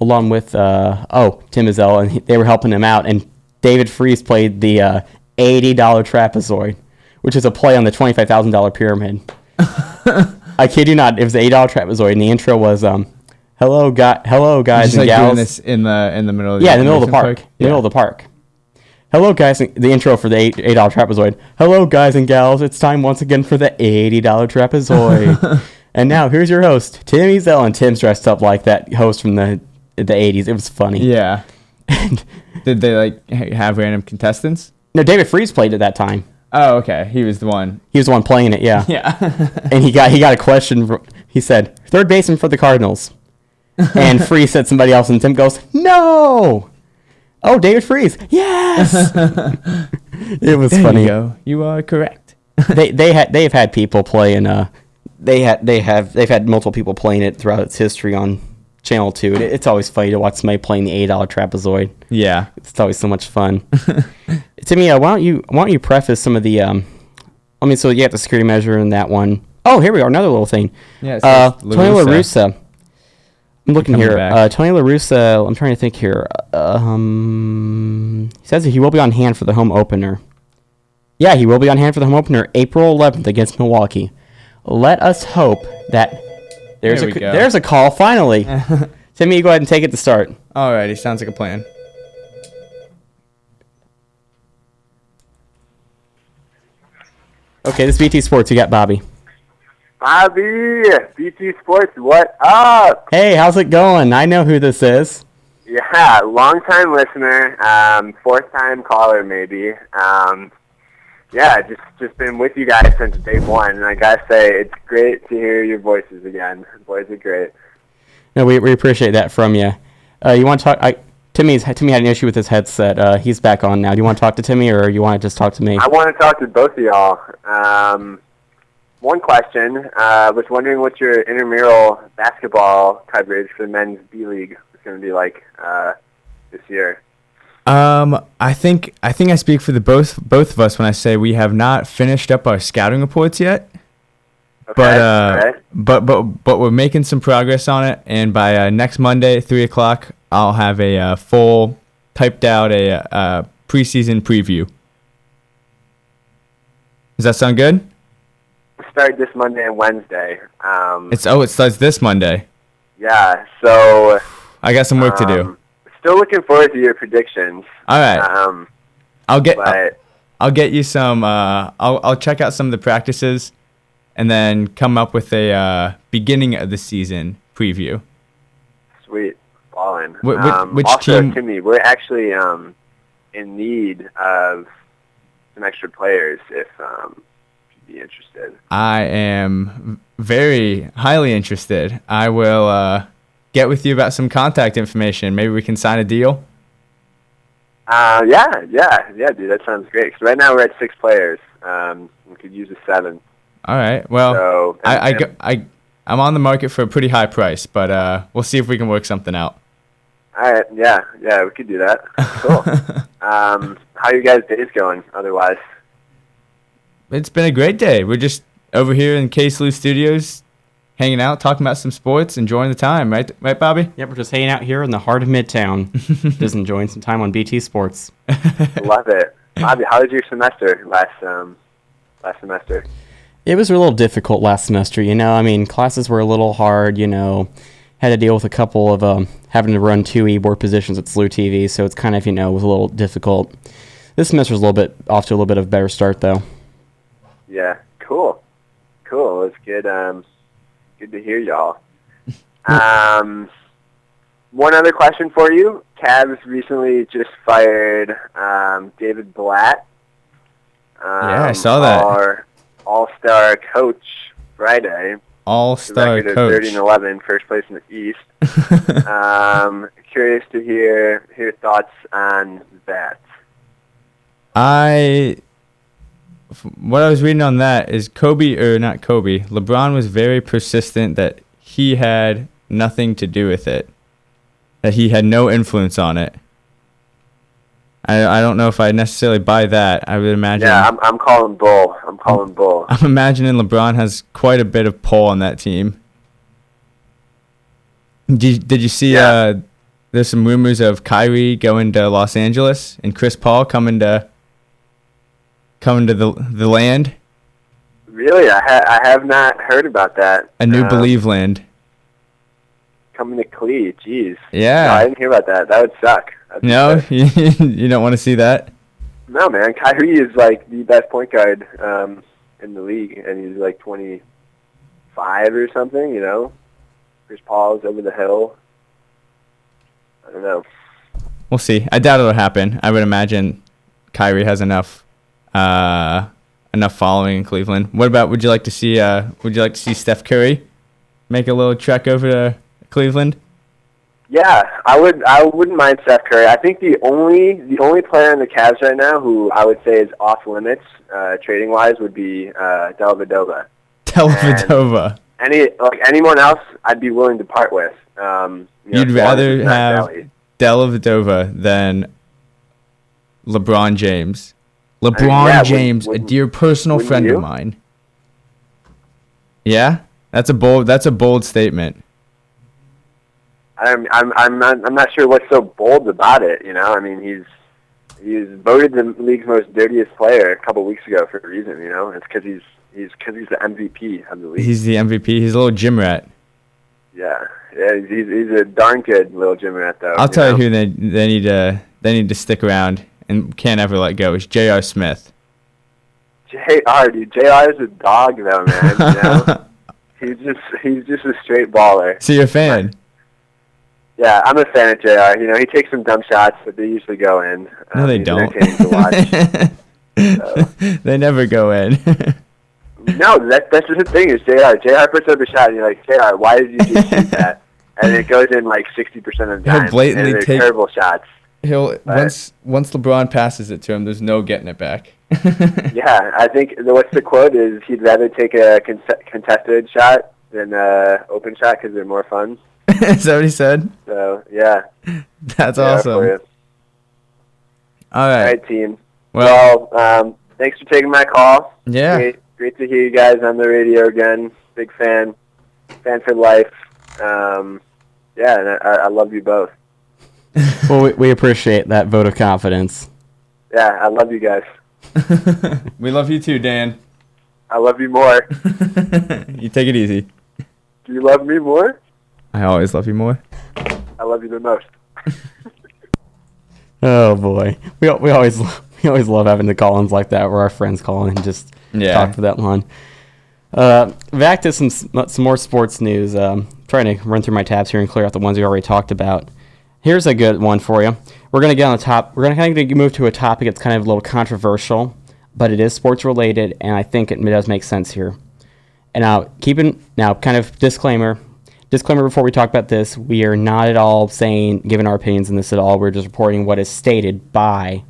S1: Izell, and they were helping him out, and David Freese played the $80 trapezoid, which is a play on the $25,000 pyramid. I kid you not, it was the $8 trapezoid, and the intro was hello guys and gals.
S2: Doing this in the middle of
S1: in the middle of the park. Middle of the park. Hello guys, the intro for the $8 trapezoid. Hello guys and gals, it's time once again for the $80 trapezoid. And now here's your host, Tim Izell, and Tim's dressed up like that host from the 80s. It was funny.
S2: Yeah. Did they have random contestants?
S1: No, David Freese played at that time.
S2: Oh, okay. He was the one.
S1: He was the one playing it, yeah.
S2: Yeah.
S1: And he got a question. He said, third baseman for the Cardinals. And Freese said somebody else, and Tim goes, no! Oh, David Freese. Yes! It was funny.
S2: You go. You are correct.
S1: They've had people play in they've had multiple people playing it throughout its history on Channel 2. It's always funny to watch somebody playing the $8 trapezoid. Yeah. It's always so much fun. Timmy, why don't you preface some of the so you have the security measure in that one. Oh, here we are, another little thing.
S2: Yeah,
S1: Tony La Russa. I'm looking here. Tony La Russa, I'm trying to think here. He says that he will be on hand for the home opener. Yeah, he will be on hand for the home opener April 11th against Milwaukee. Let us hope that there's a call finally. Timmy, you go ahead and take it to start.
S2: Alrighty, sounds like a plan.
S1: Okay, this is BT Sports. You got Bobby.
S3: Bobby, BT Sports, what up?
S1: Hey, how's it going? I know who this is.
S3: Yeah, long-time listener, fourth-time caller maybe. Yeah, just been with you guys since day one, and I gotta say, it's great to hear your voices again. Boys are great.
S1: No, we appreciate that from you. You want to talk? Timmy had an issue with his headset. He's back on now. Do you want to talk to Timmy, or you want to just talk to me?
S3: I want to talk to both of y'all. One question, was wondering what your intramural basketball coverage for the men's B-League is going to be like this year.
S2: I think I speak for the both of us when I say we have not finished up our scouting reports yet.
S3: Okay,
S2: but we're making some progress on it, and by next Monday at 3:00, I'll have a full typed out a preseason preview. Does that sound good?
S3: Start this Monday and Wednesday.
S2: It starts this Monday.
S3: Yeah, so
S2: I got some work to do.
S3: Still looking forward to your predictions.
S2: All right. I'll get you some. I'll check out some of the practices, and then come up with a beginning of the season preview.
S3: Sweet, ballin'.
S2: Which
S3: also,
S2: team?
S3: Timmy, we're actually in need of some extra players if you'd be interested.
S2: I am very highly interested. I will get with you about some contact information. Maybe we can sign a deal.
S3: Yeah, dude, that sounds great. 'Cause right now we're at 6 players. We could use a 7.
S2: All right. Well,
S3: So,
S2: I'm on the market for a pretty high price, but we'll see if we can work something out.
S3: all right, yeah, we could do that. Cool. How are you guys' days going? Otherwise,
S2: It's been a great day. We're just over here in K-Slew Studios, hanging out, talking about some sports, enjoying the time. Right, Bobby?
S1: Yep, we're just hanging out here in the heart of Midtown, just enjoying some time on BT Sports.
S3: love it. Bobby, how was your semester last semester?
S1: It was a little difficult last semester, you know. I mean, classes were a little hard, you know. Had to deal with a couple of having to run 2 e-board positions at SLU TV, so it's kind of, you know, was a little difficult. This semester was off to a little bit of a better start, though.
S3: Yeah, cool. It's good. Good to hear y'all. One other question for you. Cavs recently just fired David Blatt.
S2: Yeah, I saw that.
S3: Our all-star coach Friday.
S2: All-star
S3: The record
S2: coach.
S3: of 30-11, first place in the East. Curious to hear your thoughts on that.
S2: What I was reading on that is LeBron was very persistent that he had nothing to do with it, that he had no influence on it. I don't know if I necessarily buy that. I would imagine.
S3: Yeah, I'm calling bull.
S2: I'm imagining LeBron has quite a bit of pull on that team. Did you see?
S3: Yeah.
S2: There's some rumors of Kyrie going to Los Angeles and Chris Paul coming to the land.
S3: Really, I have not heard about that.
S2: A new Believe land.
S3: Coming to Clee, jeez.
S2: Yeah.
S3: No, I didn't hear about that. That would suck.
S2: No, you don't want to see that.
S3: No, man. Kyrie is like the best point guard in the league, and he's like 25 or something. You know, Chris Paul's over the hill. I don't know.
S2: We'll see. I doubt it'll happen. I would imagine Kyrie has enough following in Cleveland. What about? Would you like to see Steph Curry make a little trek over to Cleveland?
S3: Yeah, I wouldn't mind Steph Curry. I think the only player in the Cavs right now who I would say is off limits trading wise would be Dellavedova.
S2: Dellavedova.
S3: Anyone else, I'd be willing to part with.
S2: You'd rather have Dellavedova than LeBron James. James, a dear personal friend of mine. Yeah, that's a bold statement.
S3: I'm not sure what's so bold about it. You know, I mean, he's voted the league's most dirtiest player a couple weeks ago for a reason. You know, it's because he's the MVP of the league.
S2: He's the MVP. He's a little gym rat.
S3: Yeah, he's a darn good little gym rat, though.
S2: I'll tell you who they need to stick around and can't ever let go is J.R. Smith.
S3: J.R. Dude, J.R. is a dog, though, man. You know? he's just a straight baller.
S2: So you're a fan?
S3: Yeah, I'm a fan of JR. You know, he takes some dumb shots, but they usually go in.
S2: No, they don't.
S3: Entertaining to watch.
S2: They never go in.
S3: No, that's just the thing is JR. JR puts up a shot, and you're like, JR, why did you just shoot that? And it goes in like 60% of the time.
S2: He'll blatantly
S3: and they're
S2: take
S3: terrible shots.
S2: Once LeBron passes it to him, there's no getting it back.
S3: Yeah, I think what's the quote is he'd rather take a contested shot than an open shot because they're more fun.
S2: Is that what he said?
S3: So, yeah.
S2: That's awesome. All right.
S3: All right, team.
S2: Well,
S3: thanks for taking my call.
S2: Yeah.
S3: Great to hear you guys on the radio again. Big fan for life. And I love you both.
S1: Well, we appreciate that vote of confidence.
S3: Yeah, I love you guys.
S2: We love you too, Dan.
S3: I love you more.
S2: You take it easy.
S3: Do you love me more?
S2: I always love you more.
S3: I love you the most.
S1: Oh boy, we always love having the call-ins like that where our friends call in and just talk for that long. Back to some more sports news. Trying to run through my tabs here and clear out the ones we already talked about. Here's a good one for you. We're gonna get on the top. We're gonna kind of move to a topic that's kind of a little controversial, but it is sports related, and I think it does make sense here. And now, kind of disclaimer before we talk about this, we are not at all giving our opinions in this at all. We're just reporting what is stated by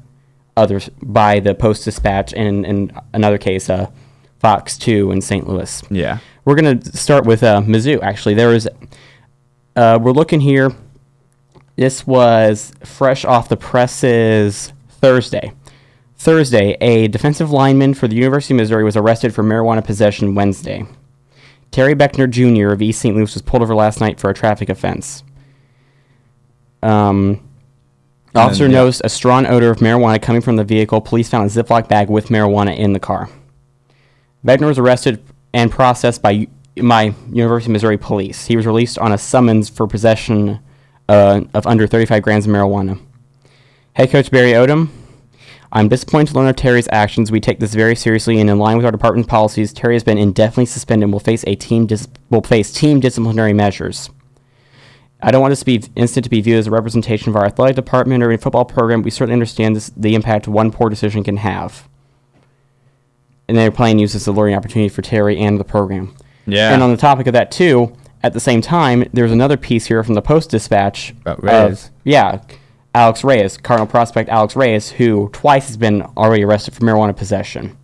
S1: others, by the Post-Dispatch, and in another case, Fox 2 in St. Louis.
S2: Yeah.
S1: We're going to start with Mizzou, actually. We're looking here. This was fresh off the presses Thursday. A defensive lineman for the University of Missouri was arrested for marijuana possession Wednesday. Terry Beckner Jr. of East St. Louis was pulled over last night for a traffic offense. Officer noticed a strong odor of marijuana coming from the vehicle. Police found a Ziploc bag with marijuana in the car. Beckner was arrested and processed by University of Missouri police. He was released on a summons for possession of under 35 grams of marijuana. Head coach Barry Odom: I'm disappointed to learn of Terry's actions. We take this very seriously, and in line with our department policies, Terry has been indefinitely suspended and will face team disciplinary measures. I don't want this to be instant to be viewed as a representation of our athletic department or a football program. We certainly understand the impact one poor decision can have. And they're planning to use this as a learning opportunity for Terry and the program.
S2: Yeah.
S1: And on the topic of that, too, at the same time, there's another piece here from the Post-Dispatch.
S2: About Reyes.
S1: Alex Reyes, Cardinal prospect Alex Reyes, who twice has been already arrested for marijuana possession.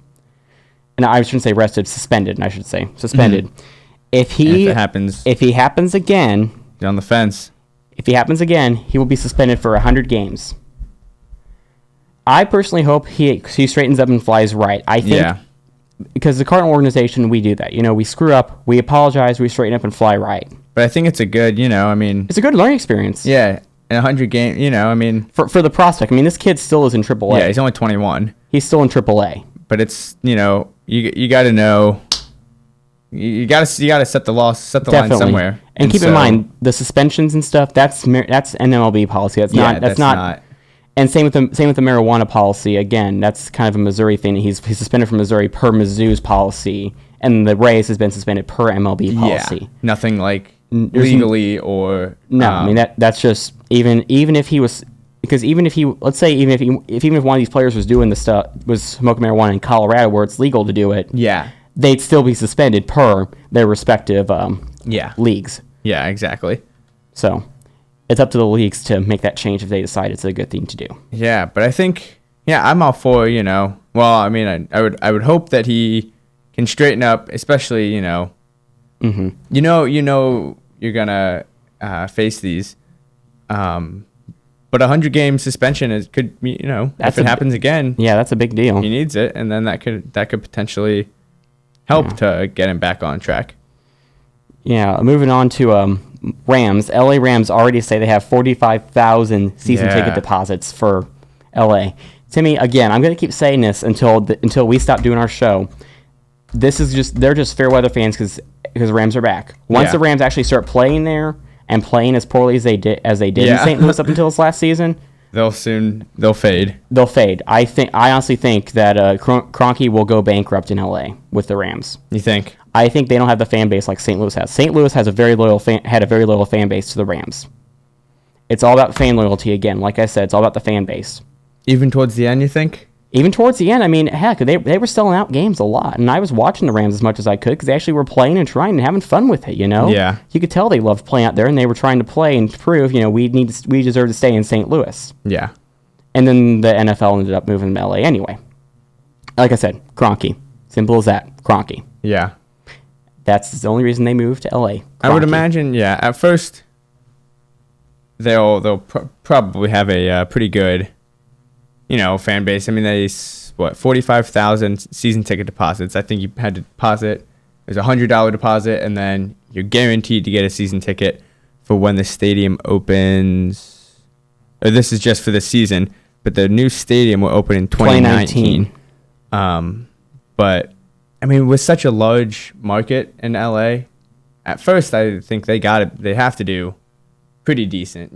S1: And I shouldn't say arrested, suspended, I should say. Suspended.
S2: Mm-hmm.
S1: If he happens again...
S2: on the fence.
S1: If he happens again, he will be suspended for 100 games. I personally hope he straightens up and flies right. I think... Yeah. Because the Cardinal organization, we do that. We screw up, we apologize, we straighten up and fly right.
S2: But I think it's a good,
S1: It's a good learning experience.
S2: Yeah. In 100 games,
S1: For the prospect, this kid still is in AAA.
S2: Yeah, he's only 21.
S1: He's still in AAA.
S2: But it's, you got to know, you got to set the line somewhere.
S1: And keep in mind, the suspensions and stuff, that's NMLB policy. That's not. And same with the marijuana policy. Again, that's kind of a Missouri thing. He's suspended from Missouri per Mizzou's policy, and the Rays has been suspended per MLB policy.
S2: Yeah, nothing like legally or
S1: no. That's just even if he was, because even if one of these players was doing the stuff, was smoking marijuana in Colorado where it's legal to do it, they'd still be suspended per their respective leagues.
S2: Yeah, exactly.
S1: So it's up to the leagues to make that change if they decide it's a good thing to do.
S2: Yeah, but I think I'm all for I would hope that he can straighten up, especially
S1: Mm-hmm.
S2: You're gonna face these, but 100-game suspension could if it happens again.
S1: Yeah, that's a big deal.
S2: He needs it, and then that could potentially help to get him back on track.
S1: Yeah, moving on to Rams. LA Rams already say they have 45,000 season ticket deposits for LA. Timmy, again, I'm going to keep saying this until we stop doing our show. They're just fair weather fans because the Rams are back. Once the Rams actually start playing there and playing as poorly as they did in St. Louis up until this last season, they'll
S2: fade.
S1: They'll fade. I honestly think that Kroenke will go bankrupt in LA with the Rams.
S2: You think?
S1: I think they don't have the fan base like St. Louis has. St. Louis has had a very loyal fan base to the Rams. It's all about fan loyalty again. Like I said, it's all about the fan base.
S2: Even towards the end, you think?
S1: Even towards the end, heck, they were selling out games a lot, and I was watching the Rams as much as I could because they actually were playing and trying and having fun with it.
S2: Yeah.
S1: You could tell they loved playing out there, and they were trying to play and prove, we deserve to stay in St. Louis.
S2: Yeah.
S1: And then the NFL ended up moving to LA anyway. Like I said, Kroenke. Simple as that. Kroenke.
S2: Yeah.
S1: That's the only reason they moved to LA. Kroenke.
S2: I would imagine, at first, they'll probably have a pretty good, fan base. They 45,000 season ticket deposits. I think you had to deposit. There's $100 deposit, and then you're guaranteed to get a season ticket for when the stadium opens. Or this is just for the season, but the new stadium will open in 2019. But with such a large market in LA, at first I think they have to do pretty decent,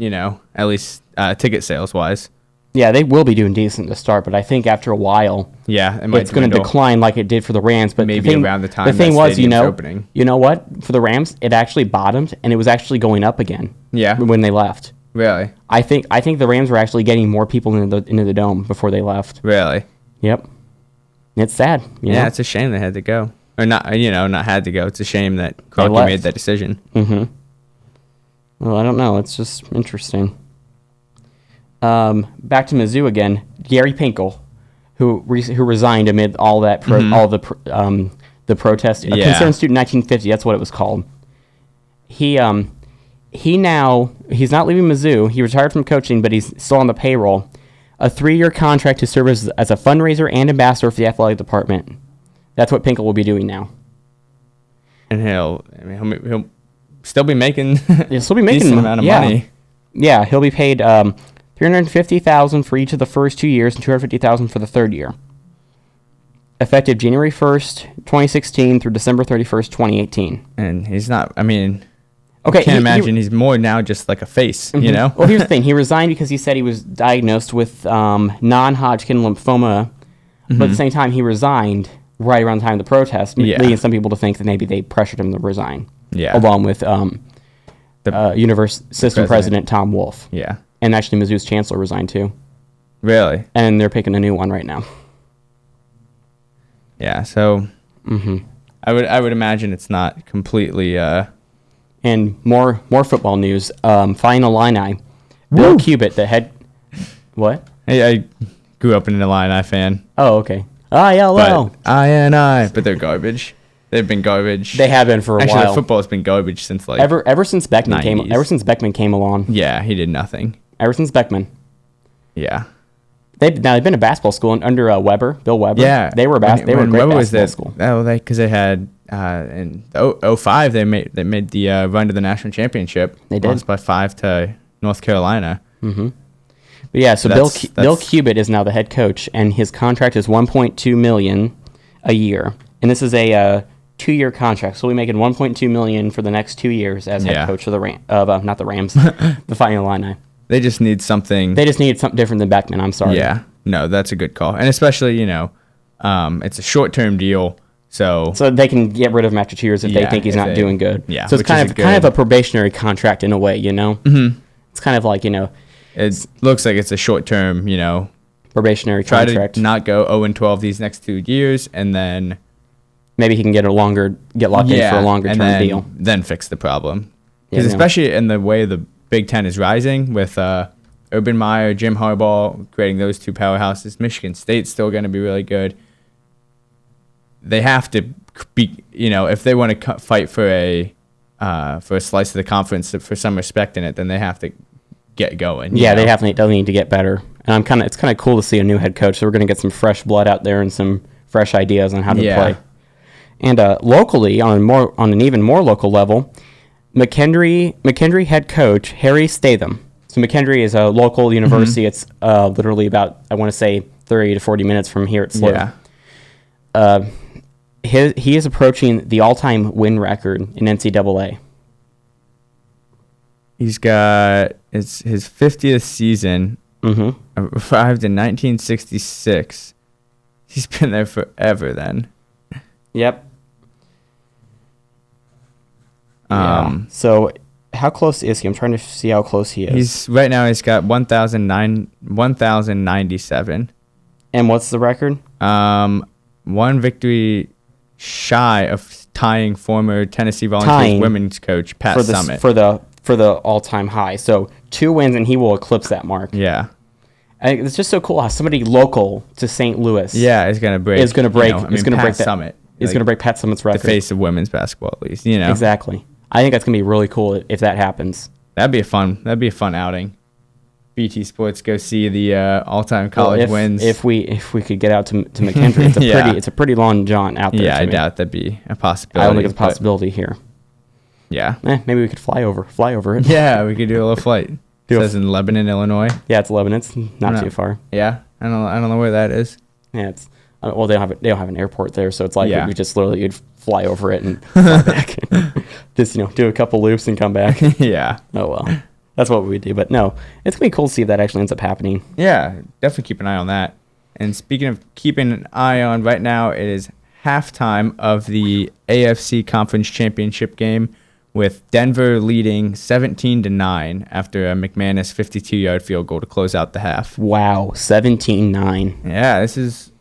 S2: at least ticket sales wise.
S1: Yeah, they will be doing decent to start, but I think after a while,
S2: Yeah, it might
S1: it's going to
S2: dwindle.
S1: decline like it did for the Rams. But
S2: Maybe around the time
S1: the thing
S2: that
S1: was,
S2: stadium's opening.
S1: you know what? For the Rams, it actually bottomed and it was actually going up again.
S2: Yeah.
S1: When they left,
S2: Really?
S1: I think the Rams were actually getting more people into the dome before they left.
S2: Really?
S1: Yep. It's sad. You
S2: Yeah,
S1: know?
S2: it's a shame they had to go. Or not, not had to go. It's a shame that
S1: They
S2: Kroenke
S1: left.
S2: made that decision.
S1: Well, I don't know. It's just interesting. Back to Mizzou again. Gary Pinkel, who resigned amid all that the protest. A
S2: Yeah.
S1: Concerned Student 1950. That's what it was called. He's not leaving Mizzou. He retired from coaching, but he's still on the payroll. A 3-year contract to serve as a fundraiser and ambassador for the athletic department. That's what Pinkel will be doing now.
S2: And he'll still be making
S1: He'll still be making
S2: decent amount of
S1: yeah.
S2: money.
S1: Yeah, he'll be paid $350,000 for each of the first 2 years and $250,000 for the third year. Effective January 1st, 2016 through December 31st, 2018.
S2: And he's not. I mean,
S1: Okay,
S2: I can't imagine he's more now just like a face.
S1: Well, here's the thing. He resigned because he said he was diagnosed with non-Hodgkin lymphoma, but at the same time, he resigned right around the time of the protest,
S2: Yeah.
S1: leading some people to think that maybe they pressured him to resign.
S2: Yeah.
S1: Along with System
S2: president.
S1: President Tom Wolfe.
S2: Yeah.
S1: And actually, Mizzou's chancellor resigned too.
S2: Really?
S1: And they're picking a new one right now.
S2: Yeah. So. I would imagine it's not completely.
S1: And more football news. Flying Illini. Bill Cubit, the head. What?
S2: I grew up an Illini fan.
S1: Oh, okay. ILL.
S2: But they're garbage. They've been garbage.
S1: They have been for a
S2: Actually,
S1: while.
S2: the football's been garbage since like
S1: Ever since Beckman
S2: 90s.
S1: Ever since Beckman came along.
S2: Yeah, he did nothing.
S1: Ever since Beckman.
S2: Yeah.
S1: They've been a basketball school under Bill Weber.
S2: Yeah.
S1: They were a great
S2: Weber was
S1: basketball
S2: there,
S1: school.
S2: because they had in 05 they made the run to the national championship.
S1: They did.
S2: Lost by 5 to North Carolina.
S1: But yeah, so Bill Cubit is now the head coach, and his contract is $1.2 million a year, and this is a 2-year contract. So we'll be making $1.2 million for the next 2 years as head coach of not the Rams, the Fighting Illini.
S2: They just need something.
S1: They just needed something different than Beckman. I'm sorry.
S2: Yeah, no, that's a good call, and especially it's a short-term deal, so
S1: they can get rid of him after 2 years if they think he's not doing good.
S2: Yeah,
S1: so it's
S2: which
S1: kind
S2: is
S1: of a probationary contract in a way, Mm-hmm. It's kind of like
S2: it looks like it's a short-term,
S1: probationary
S2: try
S1: contract.
S2: to not go 0-12 these next 2 years, and then
S1: maybe he can get locked in for a longer term deal.
S2: Then fix the problem.
S1: Yeah,
S2: Because especially in the way the Big Ten is rising with Urban Meyer, Jim Harbaugh creating those two powerhouses. Michigan State's still going to be really good. They have to be, if they want to fight for a slice of the conference for some respect in it, then they have to get going.
S1: Yeah, they definitely need to get better. And it's kind of cool to see a new head coach. So we're going to get some fresh blood out there and some fresh ideas on how to play. And locally, on an even more local level, McKendree head coach Harry Statham. So McKendree is a local university. It's literally about, I want to say, 30 to 40 minutes from here at SLU.
S2: Yeah.
S1: He is approaching the all-time win record in NCAA.
S2: He's got his 50th season. Arrived in 1966. He's been there forever then.
S1: Yep. So how close is he? I'm trying to see how close he is.
S2: He's got 1,097.
S1: And what's the record?
S2: One victory shy of tying former Tennessee Volunteers women's coach Pat Summitt
S1: for the all-time high. So 2 wins and he will eclipse that mark.
S2: Yeah.
S1: It's just so cool how somebody local to St. Louis
S2: is going to break.
S1: Is going to break.
S2: Pat Summitt.
S1: Is going to break Pat Summitt's record.
S2: The face of women's basketball, at least.
S1: Exactly. I think that's going to be really cool if that happens.
S2: That'd be a fun outing. BT Sports go see the all-time college wins.
S1: If we could get out to McKendree, it's a pretty long jaunt out there.
S2: Yeah, I doubt that'd be a possibility.
S1: I don't think it's a possibility here.
S2: Yeah.
S1: Maybe we could fly over it.
S2: Yeah, we could do a little flight. It says in Lebanon, Illinois.
S1: Yeah, it's Lebanon. It's not too far.
S2: Yeah, I don't know where that is.
S1: Yeah, it's they don't have an airport there, so it's like we just literally you'd fly over it and fly back. Just do a couple loops and come back.
S2: Yeah.
S1: Oh well. That's what we would do. But no, it's going to be cool to see if that actually ends up happening.
S2: Yeah, definitely keep an eye on that. And speaking of keeping an eye on, right now it is halftime of the AFC Conference Championship game with Denver leading 17-9 after a McManus 52-yard field goal to close out the half.
S1: Wow, 17-9.
S2: Yeah, this is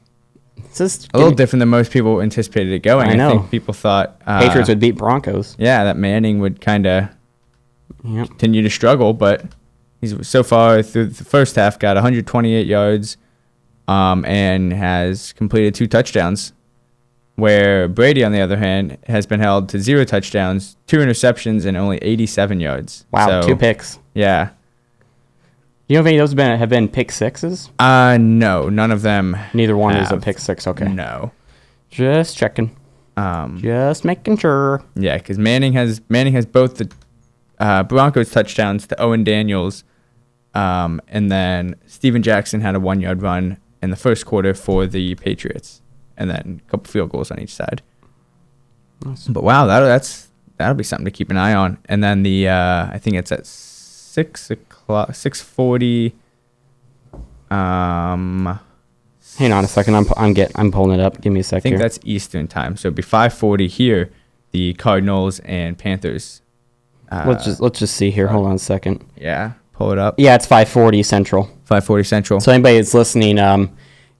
S1: It's just
S2: a little different than most people anticipated it going.
S1: I know.
S2: think people thought
S1: Patriots would beat Broncos.
S2: Yeah, that Manning would kind of
S1: Yep.
S2: continue to struggle, but he's so far through the first half got 128 yards and has completed 2 touchdowns, where Brady, on the other hand, has been held to 0 touchdowns, 2 interceptions, and only 87 yards.
S1: Wow,
S2: So,
S1: 2 picks.
S2: Yeah.
S1: You know if any of those have been pick sixes?
S2: No, none of them.
S1: Neither one is a
S2: have.
S1: pick six. Okay.
S2: No.
S1: Just checking. Just making sure.
S2: Yeah, because Manning has both the Broncos touchdowns to Owen Daniels, and then Steven Jackson had a 1-yard run in the first quarter for the Patriots, and then a couple field goals on each side.
S1: Nice.
S2: But wow, that'll be something to keep an eye on. And then the I think it's at 6:40.
S1: Hang on a second. I'm pulling it up. Give me a
S2: I
S1: sec
S2: think
S1: here.
S2: that's Eastern time, so it'd be 5:40 here. The Cardinals and Panthers.
S1: Let's just see here. Hold on a second.
S2: Yeah, pull it up.
S1: Yeah, it's 5:40 Central.
S2: 5:40 Central.
S1: So anybody that's listening,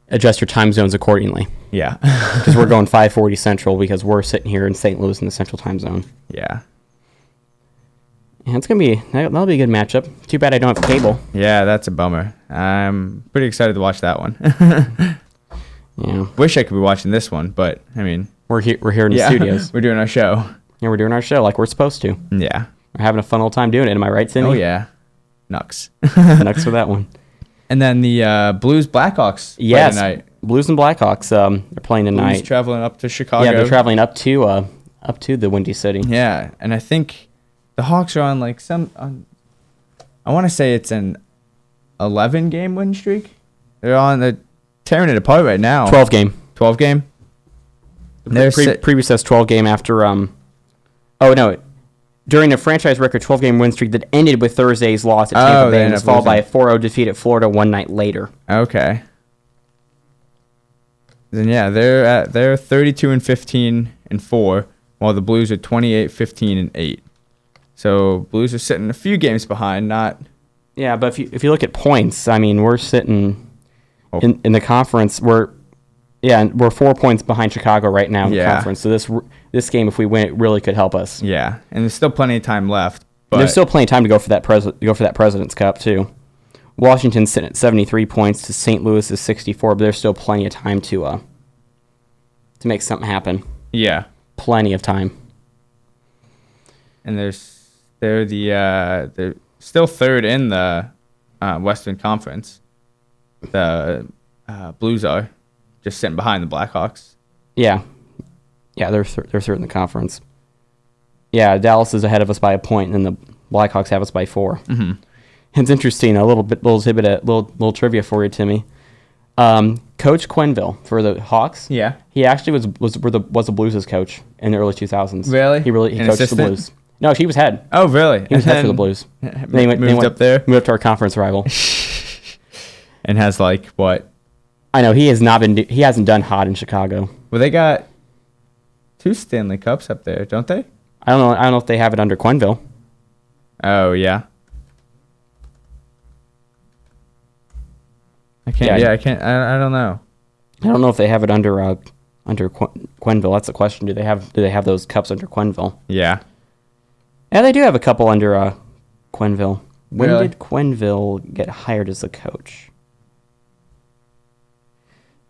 S1: adjust your time zones accordingly.
S2: Yeah.
S1: Because we're going 5:40 Central because we're sitting here in St. Louis in the Central time zone.
S2: Yeah.
S1: And it's gonna that'll be a good matchup. Too bad I don't have cable.
S2: Yeah, that's a bummer. I'm pretty excited to watch that one.
S1: Yeah,
S2: Wish I could be watching this one, but I mean,
S1: we're here in the
S2: yeah,
S1: studios.
S2: we're doing our show.
S1: Yeah, we're doing our show like we're supposed to.
S2: Yeah.
S1: We're having a fun old time doing it. Am I right, Cindy?
S2: Oh yeah. Nux.
S1: Next for that one.
S2: And then the Blues Blackhawks. play
S1: Yes,
S2: tonight.
S1: Blues and Blackhawks. They're playing
S2: Blues
S1: tonight.
S2: traveling up to Chicago.
S1: Yeah, they're traveling up to the Windy City.
S2: Yeah, and I think the Hawks are on like I want to say it's an 11-game win streak. They're tearing it apart right now.
S1: 12 game.
S2: 12 game.
S1: Previous says 12 game after during a franchise record 12 game win streak that ended with Thursday's loss at Tampa Bay and was followed by a 4-0 defeat at Florida one night later.
S2: Okay. Then yeah, they're 32-15-4, while the Blues are 28-15-8. So Blues are sitting a few games behind, not.
S1: Yeah, but if you look at points, I mean, we're sitting in the conference. We're 4 points behind Chicago right now in the conference. So this game, if we win, it really could help us.
S2: Yeah, and there's still plenty of time left. But
S1: And there's still plenty of time to go for that President's Cup too. Washington's sitting at 73 points to St. Louis is 64, but there's still plenty of time to make something happen.
S2: Yeah,
S1: Plenty of time.
S2: and they're still third in the Western Conference. The Blues are just sitting behind the Blackhawks.
S1: Yeah, they're third in the conference. Yeah, Dallas is ahead of us by a point, and then the Blackhawks have us by 4.
S2: Mm-hmm.
S1: It's interesting. A little trivia for you, Timmy. Coach Quenneville for the Hawks.
S2: Yeah.
S1: He actually was the Blues' coach in the early 2000s.
S2: Really?
S1: He
S2: An
S1: coached
S2: assistant?
S1: the Blues. No, he was head.
S2: Oh, really?
S1: He was head for the Blues.
S2: Moved up there
S1: Moved up to our conference rival.
S2: and has like what?
S1: I know he hasn't done hot in Chicago.
S2: Well, they got 2 Stanley Cups up there, don't they?
S1: I don't know if they have it under Quenneville.
S2: Oh yeah. I can't.
S1: Yeah.
S2: I can't. I don't know.
S1: I don't know if they have it under Quenneville. That's the question. Do they have those cups under Quenneville?
S2: Yeah.
S1: Yeah, they do have a couple under Quenneville. When
S2: Really?
S1: did Quenneville get hired as the coach?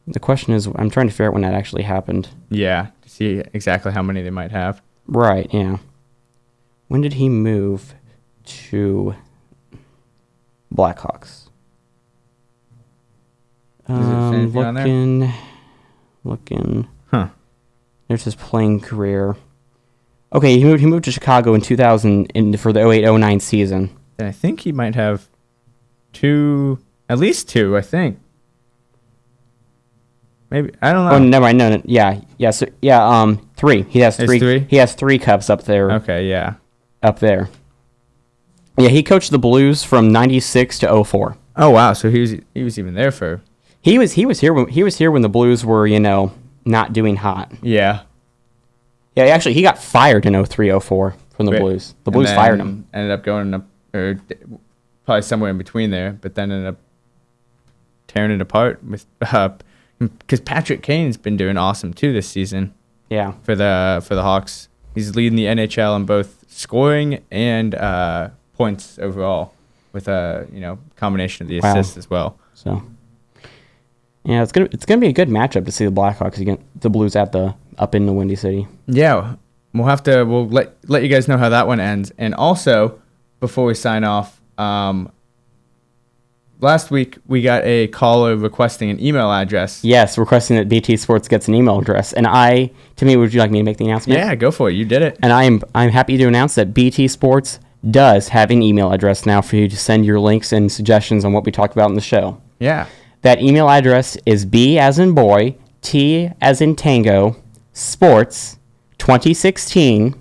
S1: The question is, I'm trying to figure out when that actually happened.
S2: Yeah. To see exactly how many they might have.
S1: Right, yeah. When did he move to Blackhawks?
S2: Does it say anything on there?
S1: Looking.
S2: Huh.
S1: There's his playing career. Okay, he moved to Chicago in 2000 for the 08-09 season.
S2: Then I think he might have 2, at least 2. I think. Maybe I don't know.
S1: Oh, never mind. No, yeah. So 3. He has
S2: It's
S1: 3.
S2: 3?
S1: He has 3 cups up there.
S2: Okay. Yeah.
S1: Up there. Yeah, he coached the Blues from 96 to 04.
S2: Oh wow, so he was even there for.
S1: He was here when the Blues were, not doing hot.
S2: Yeah.
S1: Yeah, actually he got fired in 03-04 from the Blues. The Blues fired him.
S2: Ended up going up, or probably somewhere in between there, but then ended up tearing it apart with because Patrick Kane's been doing awesome too this season.
S1: Yeah.
S2: For the Hawks, he's leading the NHL in both scoring and points overall, with a combination of the assists as well.
S1: So. Yeah, it's gonna be a good matchup to see the Blackhawks against the Blues up in the Windy City.
S2: Yeah, we'll let you guys know how that one ends. And also, before we sign off, last week we got a caller requesting an email address.
S1: Yes, requesting that BT Sports gets an email address. And Timmy, would you like me to make the announcement?
S2: Yeah, go for it. You did it.
S1: And I'm happy to announce that BT Sports does have an email address now for you to send your links and suggestions on what we talked about in the show.
S2: Yeah.
S1: That email address is B as in boy, T as in tango, sports 2016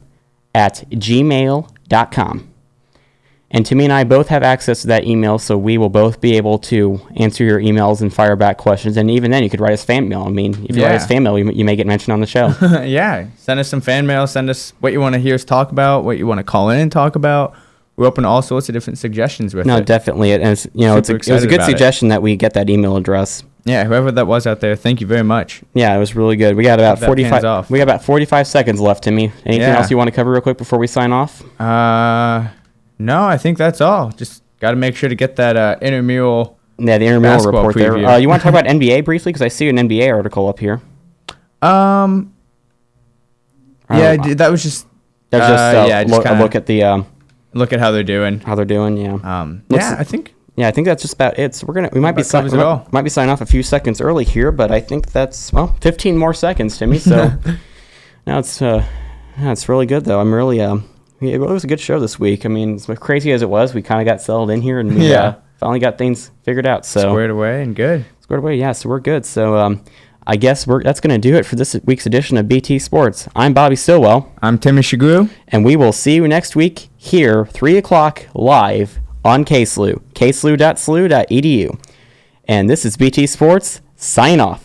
S1: at gmail.com. And Timmy and I both have access to that email, so we will both be able to answer your emails and fire back questions. And even then, you could write us fan mail. I mean, if you write us fan mail, you may get mentioned on the show.
S2: Yeah. Send us some fan mail. Send us what you want to hear us talk about, what you want to call in and talk about. We're open to all sorts of different suggestions with it.
S1: No, definitely. It was a good suggestion that we get that email address.
S2: Yeah, whoever that was out there, thank you very much.
S1: Yeah, it was really good. We got about 45. We got about 45 seconds left, Timmy. Anything else you want to cover real quick before we sign off?
S2: No, I think that's all. Just got to make sure to get that intramural.
S1: Yeah, the intramural report preview there. You want to talk about NBA briefly because I see an NBA article up here.
S2: Yeah, that was just.
S1: That's just a look at the.
S2: Look at how they're doing.
S1: Yeah.
S2: I think.
S1: Yeah, I think that's just about it. So we might be signing off a few seconds early here, but I think that's 15 more seconds, Timmy. So now it's really good though. I'm really it was a good show this week. I mean, as crazy as it was, we kind of got settled in here and we finally got things figured out. So
S2: squared away and good.
S1: Squared away, yeah. So we're good. So I guess that's going to do it for this week's edition of BT Sports. I'm Bobby Stillwell.
S2: I'm Timmy Shagru.
S1: And we will see you next week here, 3 o'clock live on KSLU, kslu.slu.edu. And this is BT Sports. Sign off.